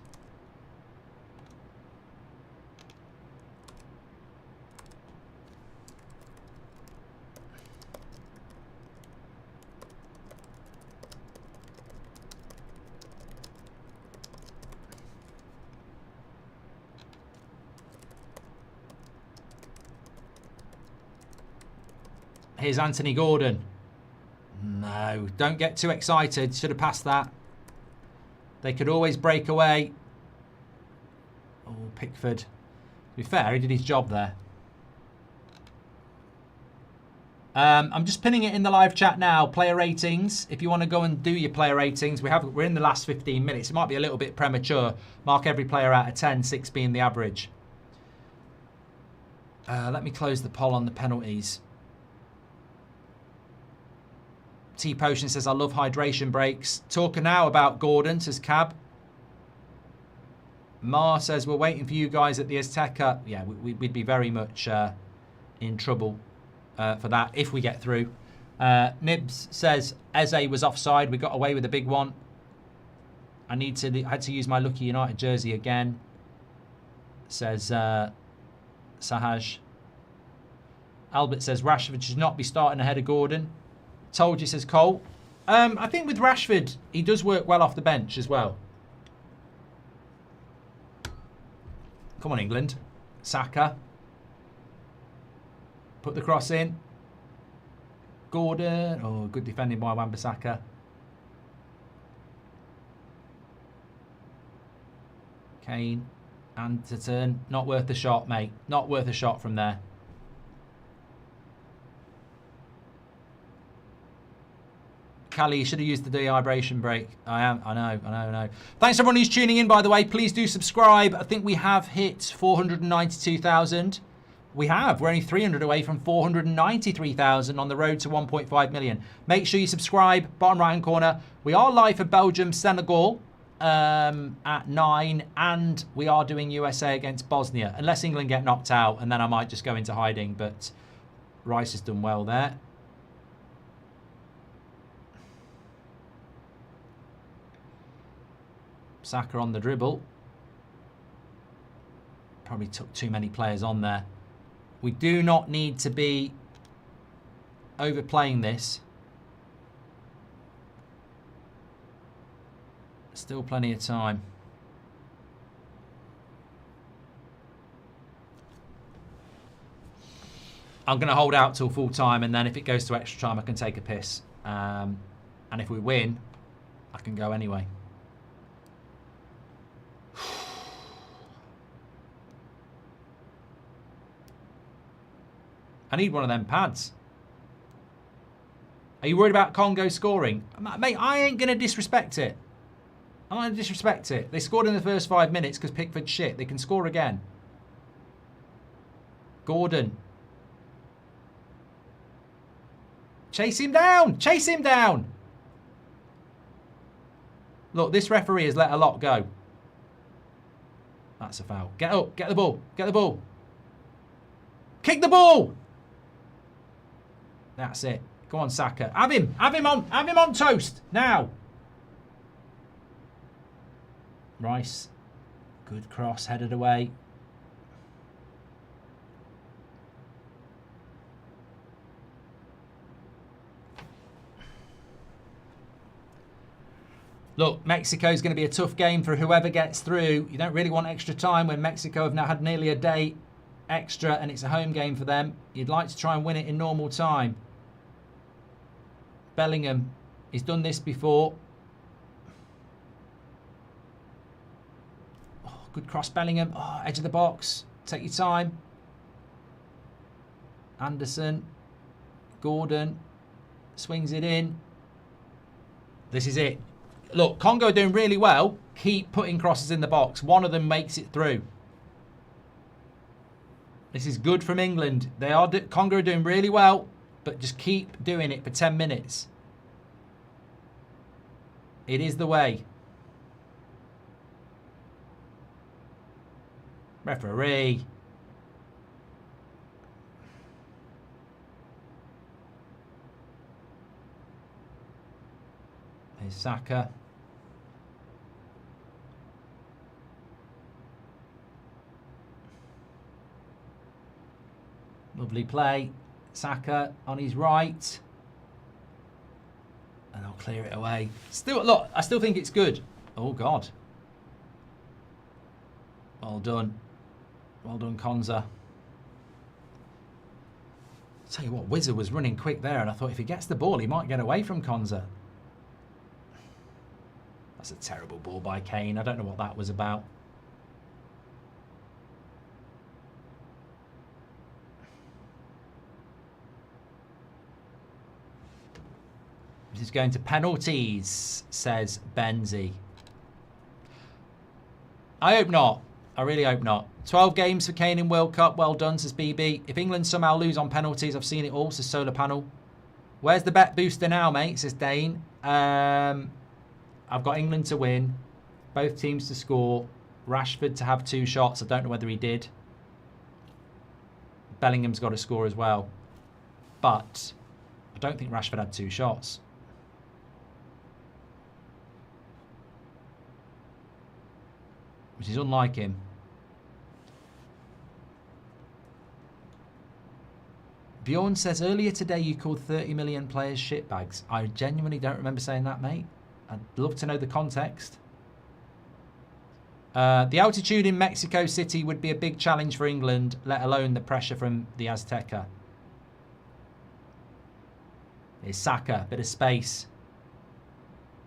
Here's Anthony Gordon. No, don't get too excited. Should have passed that. They could always break away. Oh, Pickford. To be fair, he did his job there. I'm just pinning it in the live chat now. Player ratings. If you want to go and do your player ratings, we're in the last 15 minutes. It might be a little bit premature. Mark every player out of 10, 6 being the average. Let me close the poll on the penalties. T-Potion says, I love hydration breaks. Talking now about Gordon, says Cab. Mar says, we're waiting for you guys at the Azteca. Yeah, we'd be very much in trouble for that if we get through. Nibs says, Eze was offside. We got away with a big one. I had to use my lucky United jersey again, says Sahaj. Albert says, Rashford should not be starting ahead of Gordon. Told you, says Cole. I think with Rashford, he does work well off the bench as well. Come on, England. Saka. Put the cross in. Gordon. Oh, good defending by Wan-Bissaka. Kane. Anderton. Not worth the shot, mate. Not worth a shot from there. Callie, you should have used the dehydration break. I know. Thanks everyone who's tuning in, by the way. Please do subscribe. I think we have hit 492,000. We have. We're only 300 away from 493,000 on the road to 1.5 million. Make sure you subscribe. Bottom right-hand corner. We are live for Belgium, Senegal at 9. And we are doing USA against Bosnia. Unless England get knocked out. And then I might just go into hiding. But Rice has done well there. Saka on the dribble. Probably took too many players on there. We do not need to be overplaying this. Still plenty of time. I'm going to hold out till full time, and then if it goes to extra time, I can take a piss. And if we win, I can go anyway. I need one of them pads. Are you worried about Congo scoring? Mate, I ain't going to disrespect it. I'm not going to disrespect it. They scored in the first 5 minutes because Pickford's shit. They can score again. Gordon. Chase him down. Chase him down. Look, this referee has let a lot go. That's a foul. Get up. Get the ball. Get the ball. Kick the ball. That's it. Go on, Saka. Have him on toast now. Rice. Good cross, headed away. Look, Mexico's going to be a tough game for whoever gets through. You don't really want extra time when Mexico have now had nearly a day extra and it's a home game for them. You'd like to try and win it in normal time. Bellingham, he's done this before. Oh, good cross, Bellingham. Oh, edge of the box. Take your time. Anderson. Gordon. Swings it in. This is it. Look, Congo are doing really well. Keep putting crosses in the box. One of them makes it through. This is good from England. Congo are doing really well, but just keep doing it for 10 minutes. It is the way. Referee. There's Saka. Lovely play. Saka on his right. And I'll clear it away. Still, look, I still think it's good. Oh, God. Well done. Well done, Konza. Tell you what, Wizard was running quick there, and I thought if he gets the ball, he might get away from Konza. That's a terrible ball by Kane. I don't know what that was about. This is going to penalties, says Benzi. I hope not. I really hope not. 12 games for Kane in World Cup. Well done, says BB. If England somehow lose on penalties, I've seen it all, says Solar Panel. Where's the bet booster now, mate, says Dane. I've got England to win. Both teams to score. Rashford to have 2 shots. I don't know whether he did. Bellingham's got to score as well. But I don't think Rashford had 2 shots. Which is unlike him. Bjorn says, earlier today you called 30 million players shitbags. I genuinely don't remember saying that, mate. I'd love to know the context. The altitude in Mexico City would be a big challenge for England, let alone the pressure from the Azteca. Here's Saka, bit of space.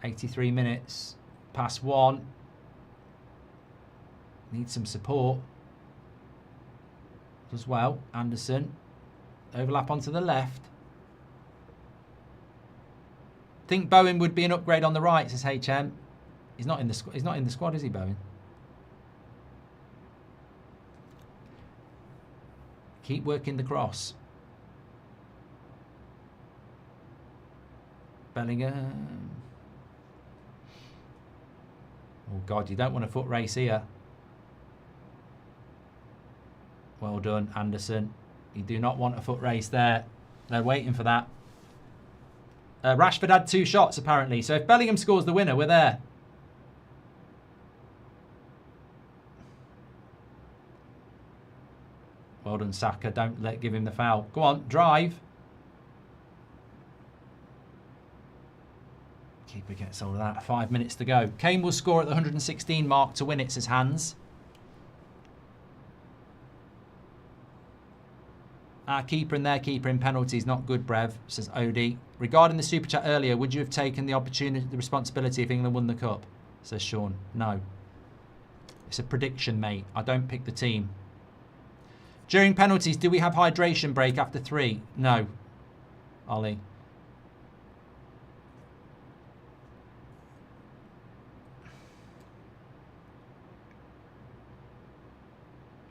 83 minutes, past 1. Needs some support. As well, Anderson. Overlap onto the left. Think Bowen would be an upgrade on the right, says HM. He's not in the squad, is he, Bowen? Keep working the cross. Bellingham. Oh God, you don't want a foot race here. Well done, Anderson. You do not want a foot race there. They're waiting for that. Rashford had 2 shots, apparently. So if Bellingham scores the winner, we're there. Well done, Saka. Don't give him the foul. Go on, drive. Keeper gets all of that. 5 minutes to go. Kane will score at the 116 mark to win it, says Hans. Our keeper and their keeper in penalties, not good, Brev, says Odie. Regarding the super chat earlier, would you have taken the opportunity, the responsibility if England won the cup? Says Sean. No. It's a prediction, mate. I don't pick the team. During penalties, do we have hydration break after 3? No. Ollie.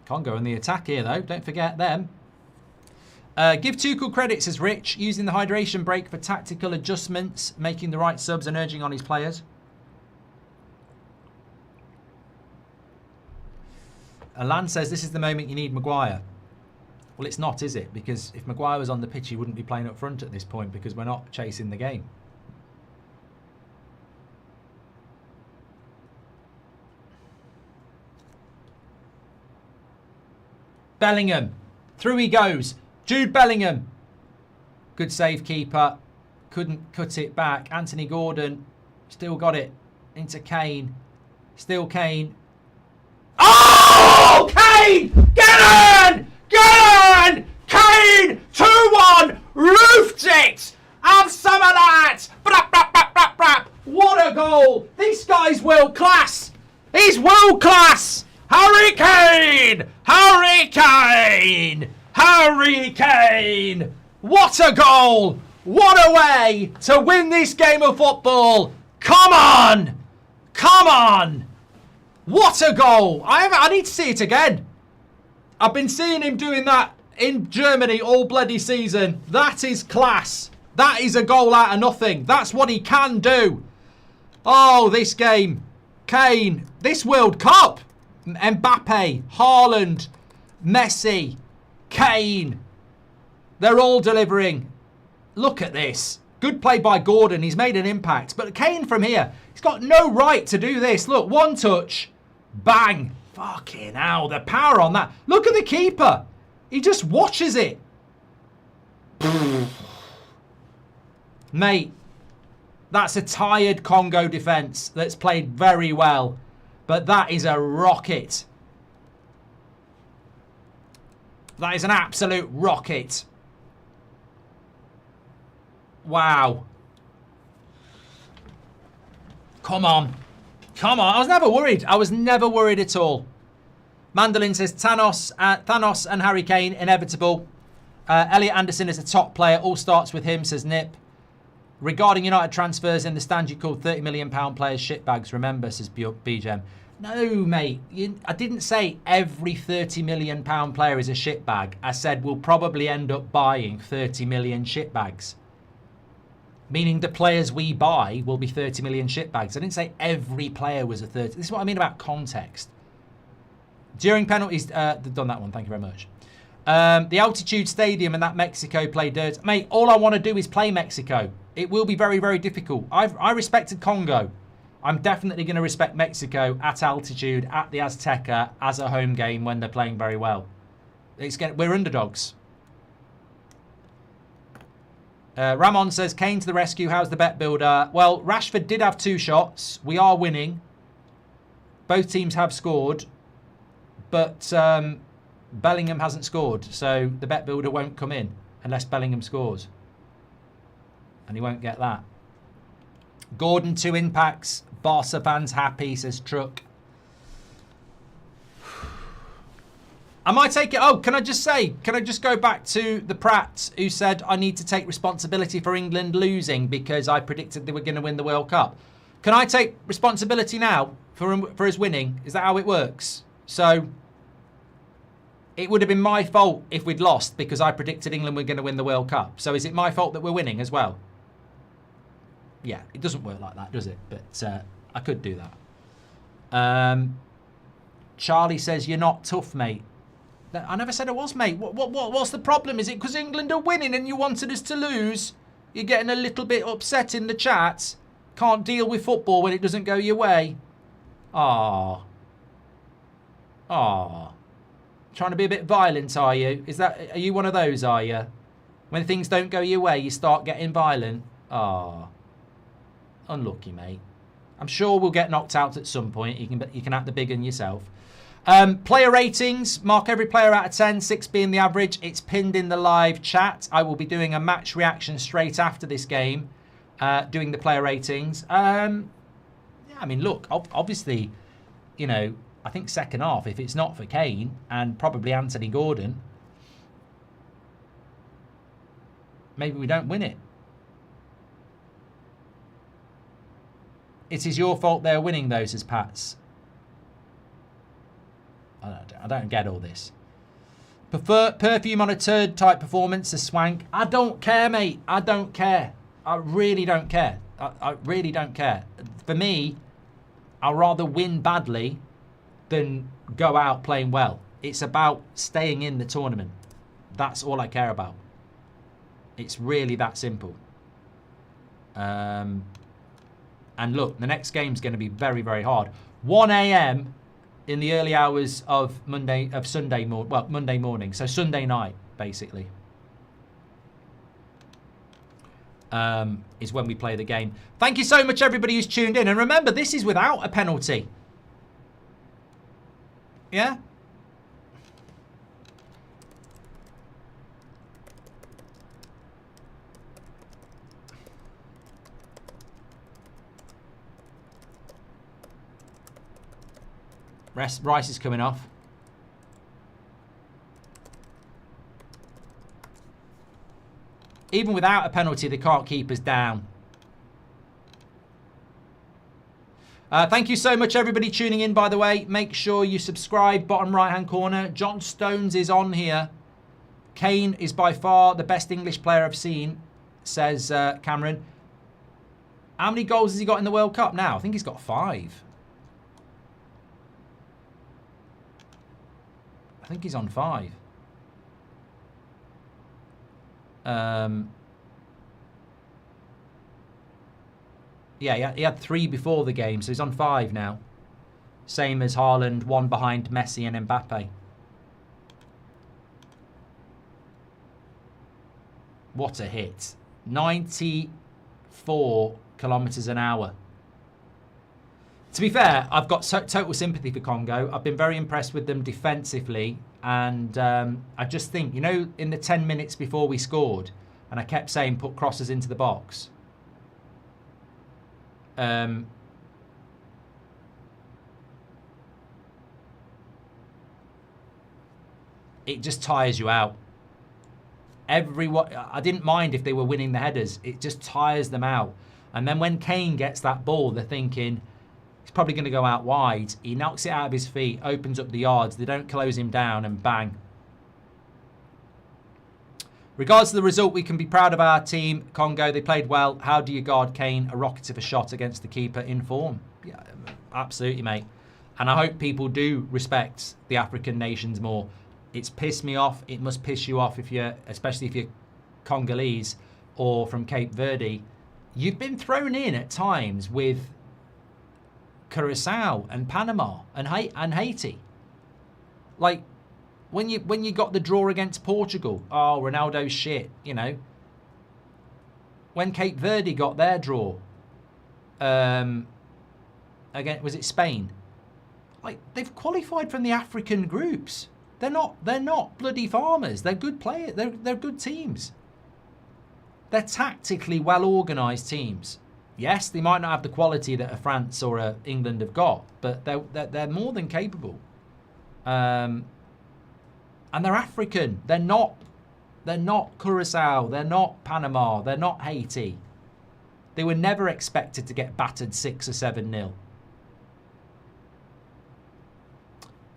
Congo in the attack here, though. Don't forget them. Give Tuchel credit, says Rich, using the hydration break for tactical adjustments, making the right subs and urging on his players. Alan says this is the moment you need Maguire. Well, it's not, is it? Because if Maguire was on the pitch, he wouldn't be playing up front at this point because we're not chasing the game. Bellingham. Through he goes. Jude Bellingham. Good save, keeper. Couldn't cut it back. Anthony Gordon. Still got it. Into Kane. Still Kane. Oh! Kane! Get in! Get in! Kane! 2-1! Roofed it! Have some of that! Brap, brap, brap, brap, brap. What a goal! This guy's world class! He's world class! Harry Kane! Harry Kane! Harry Kane! What a goal! What a way to win this game of football! Come on! Come on! What a goal! I need to see it again. I've been seeing him doing that in Germany all bloody season. That is class. That is a goal out of nothing. That's what he can do. Oh, this game. Kane. This World Cup. Mbappe. Haaland. Messi. Kane. They're all delivering. Look at this. Good play by Gordon. He's made an impact. But Kane from here, he's got no right to do this. Look, one touch. Bang. Fucking hell. The power on that. Look at the keeper. He just watches it. Mate, that's a tired Congo defence that's played very well. But that is a rocket. That is an absolute rocket. Wow. Come on. Come on. I was never worried. I was never worried at all. Mandolin says Thanos and Harry Kane, inevitable. Elliot Anderson is a top player. All starts with him, says Nip. Regarding United transfers, in the stand you called £30 million players shitbags, remember, says BGM. No, mate. I didn't say every £30 million player is a shitbag. I said we'll probably end up buying 30 million shitbags. Meaning the players we buy will be 30 million shitbags. I didn't say every player was a 30. This is what I mean about context. During penalties, they've done that one. Thank you very much. The Altitude Stadium and that Mexico play dirt. Mate, all I want to do is play Mexico. It will be very, very difficult. I respected Congo. I'm definitely going to respect Mexico at altitude, at the Azteca, as a home game when they're playing very well. We're underdogs. Ramon says, Kane to the rescue. How's the bet builder? Well, Rashford did have 2 shots. We are winning. Both teams have scored. But Bellingham hasn't scored. So the bet builder won't come in unless Bellingham scores. And he won't get that. Gordon, 2 impacts. Barca fans happy, says Truck. I might take it. Oh, can I just go back to the Pratt who said I need to take responsibility for England losing because I predicted they were going to win the World Cup. Can I take responsibility now for us winning? Is that how it works? So it would have been my fault if we'd lost because I predicted England were going to win the World Cup. So is it my fault that we're winning as well? Yeah, it doesn't work like that, does it? But I could do that. Charlie says, you're not tough, mate. I never said I was, mate. What's the problem? Is it because England are winning and you wanted us to lose? You're getting a little bit upset in the chat. Can't deal with football when it doesn't go your way. Ah. Trying to be a bit violent, are you? Are you one of those, are you? When things don't go your way, you start getting violent? Ah. Unlucky, mate. I'm sure we'll get knocked out at some point. You can act the big one yourself. Player ratings. Mark every player out of 10, 6 being the average. It's pinned in the live chat. I will be doing a match reaction straight after this game, doing the player ratings. Yeah, I mean, look, obviously, you know, I think second half, if it's not for Kane and probably Anthony Gordon, maybe we don't win it. It is your fault they're winning those as Pats. I don't get all this. Prefer perfume on a turd type performance as Swank. I don't care, mate. I don't care. I really don't care. I really don't care. For me, I'd rather win badly than go out playing well. It's about staying in the tournament. That's all I care about. It's really that simple. And look, the next game's going to be very, very hard. 1 a.m. in the early hours of Monday morning. So Sunday night, basically, is when we play the game. Thank you so much, everybody who's tuned in. And remember, this is without a penalty. Yeah? Rice is coming off. Even without a penalty, they can't keep us down. Thank you so much, everybody tuning in, by the way. Make sure you subscribe, bottom right-hand corner. John Stones is on here. Kane is by far the best English player I've seen, says Cameron. How many goals has he got in the World Cup now? I think he's got 5. I think he's on 5. Yeah, he had 3 before the game, so he's on 5 now. Same as Haaland, 1 behind Messi and Mbappe. What a hit. 94 kilometres an hour. To be fair, I've got total sympathy for Congo. I've been very impressed with them defensively. And I just think, you know, in the 10 minutes before we scored, and I kept saying put crosses into the box. It just tires you out. I didn't mind if they were winning the headers. It just tires them out. And then when Kane gets that ball, they're thinking he's probably going to go out wide. He knocks it out of his feet, opens up the yards. They don't close him down, and bang. Regards to the result, we can be proud of our team. Congo, they played well. How do you guard Kane? A rocket of a shot against the keeper in form. Yeah, absolutely, mate. And I hope people do respect the African nations more. It's pissed me off. It must piss you off, especially if you're Congolese or from Cape Verde. You've been thrown in at times with Curacao and Panama and Haiti. Like when you got the draw against Portugal, oh, Ronaldo's shit, you know. When Cape Verde got their draw, again, was it Spain? Like they've qualified from the African groups. They're not bloody farmers. They're good players. They're good teams. They're tactically well organised teams. Yes, they might not have the quality that a France or a England have got, but they're more than capable. And they're African. They're not Curacao. They're not Panama. They're not Haiti. They were never expected to get battered 6 or 7-0.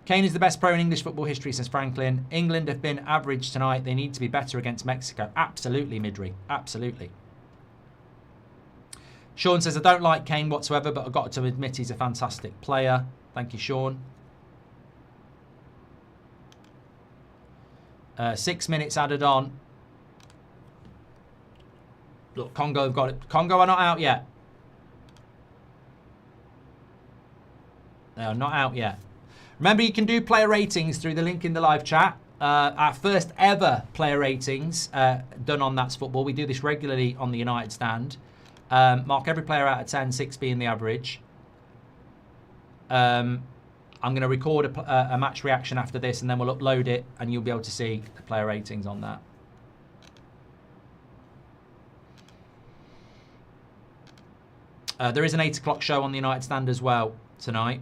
Kane is the best pro in English football history, says Franklin. England have been average tonight. They need to be better against Mexico. Absolutely, Midri. Absolutely. Sean says, I don't like Kane whatsoever, but I've got to admit he's a fantastic player. Thank you, Sean. 6 minutes added on. Look, Congo have got it. Congo are not out yet. They are not out yet. Remember, you can do player ratings through the link in the live chat. Our first ever player ratings done on That's Football. We do this regularly on the United stand. Mark every player out of 10, 6 being the average. I'm going to record a match reaction after this, and then we'll upload it, and you'll be able to see the player ratings on that. There is an 8 o'clock show on the United stand as well tonight.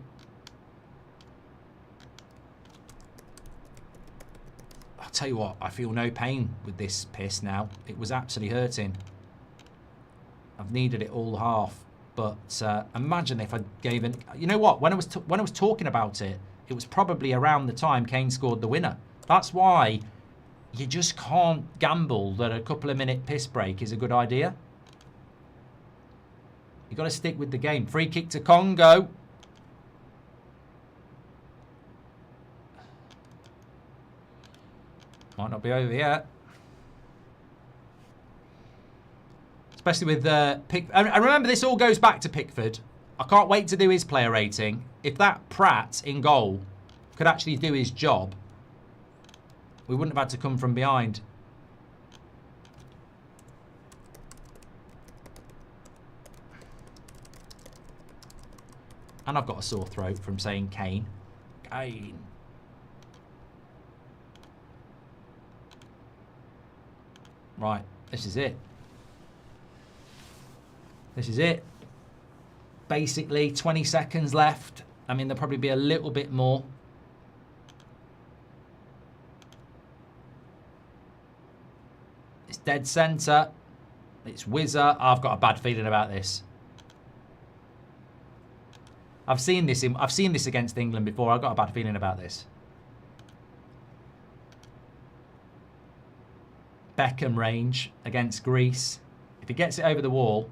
I'll tell you what, I feel no pain with this piss now. It was absolutely hurting. I've needed it all half. But imagine if I gave it... You know what? When I was talking about it, it was probably around the time Kane scored the winner. That's why you just can't gamble that a couple of minute piss break is a good idea. You've got to stick with the game. Free kick to Congo. Might not be over yet. Especially with Pickford. And remember, this all goes back to Pickford. I can't wait to do his player rating. If that Pratt in goal could actually do his job, we wouldn't have had to come from behind. And I've got a sore throat from saying Kane. Kane. Right, this is it. This is it. Basically, 20 seconds left. I mean, there'll probably be a little bit more. It's dead centre. It's whizzer. I've got a bad feeling about this. I've seen this against England before. I've got a bad feeling about this. Beckham range against Greece. If he gets it over the wall.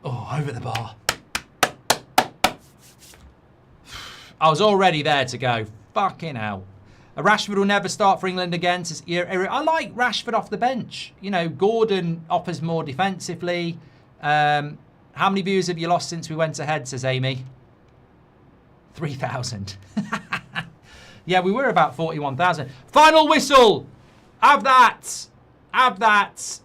Oh, over the bar. I was already there to go. Fucking hell. Rashford will never start for England again. I like Rashford off the bench. You know, Gordon offers more defensively. How many viewers have you lost since we went ahead, says Amy? 3,000. Yeah, we were about 41,000. Final whistle. Have that. Have that.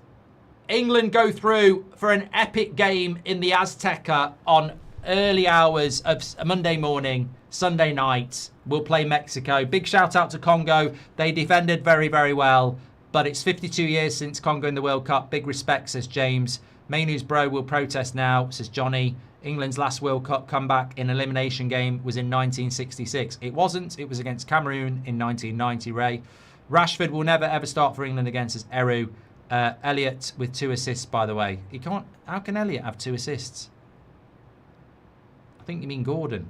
England go through for an epic game in the Azteca on early hours of Monday morning, Sunday night. We'll play Mexico. Big shout out to Congo. They defended very, very well. But it's 52 years since Congo in the World Cup. Big respect, says James. Mainu's bro will protest now, says Johnny. England's last World Cup comeback in elimination game was in 1966. It wasn't. It was against Cameroon in 1990, Ray. Rashford will never, ever start for England again, says Eru. Elliott with 2 assists, by the way. He can't. How can Elliott have 2 assists? I think you mean Gordon.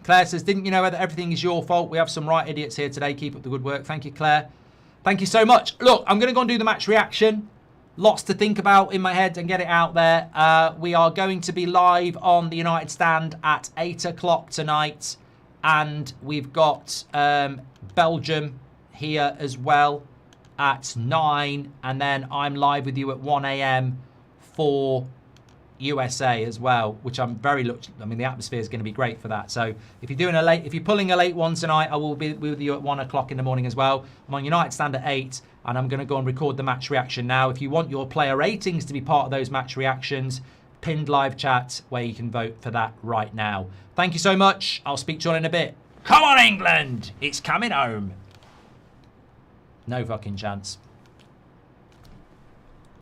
Claire says, didn't you know that everything is your fault? We have some right idiots here today. Keep up the good work. Thank you, Claire. Thank you so much. Look, I'm going to go and do the match reaction. Lots to think about in my head and get it out there. We are going to be live on the United Stand at 8 o'clock tonight. And we've got Belgium here as well at 9. And then I'm live with you at 1 a.m. for USA as well, which I'm very I mean, the atmosphere is going to be great for that. So if you're pulling a late one tonight, I will be with you at 1 o'clock in the morning as well. I'm on United Stand at 8, and I'm going to go and record the match reaction now. If you want your player ratings to be part of those match reactions, pinned live chat where you can vote for that right now. Thank you so much. I'll speak to you all in a bit. Come on, England! It's coming home. No fucking chance.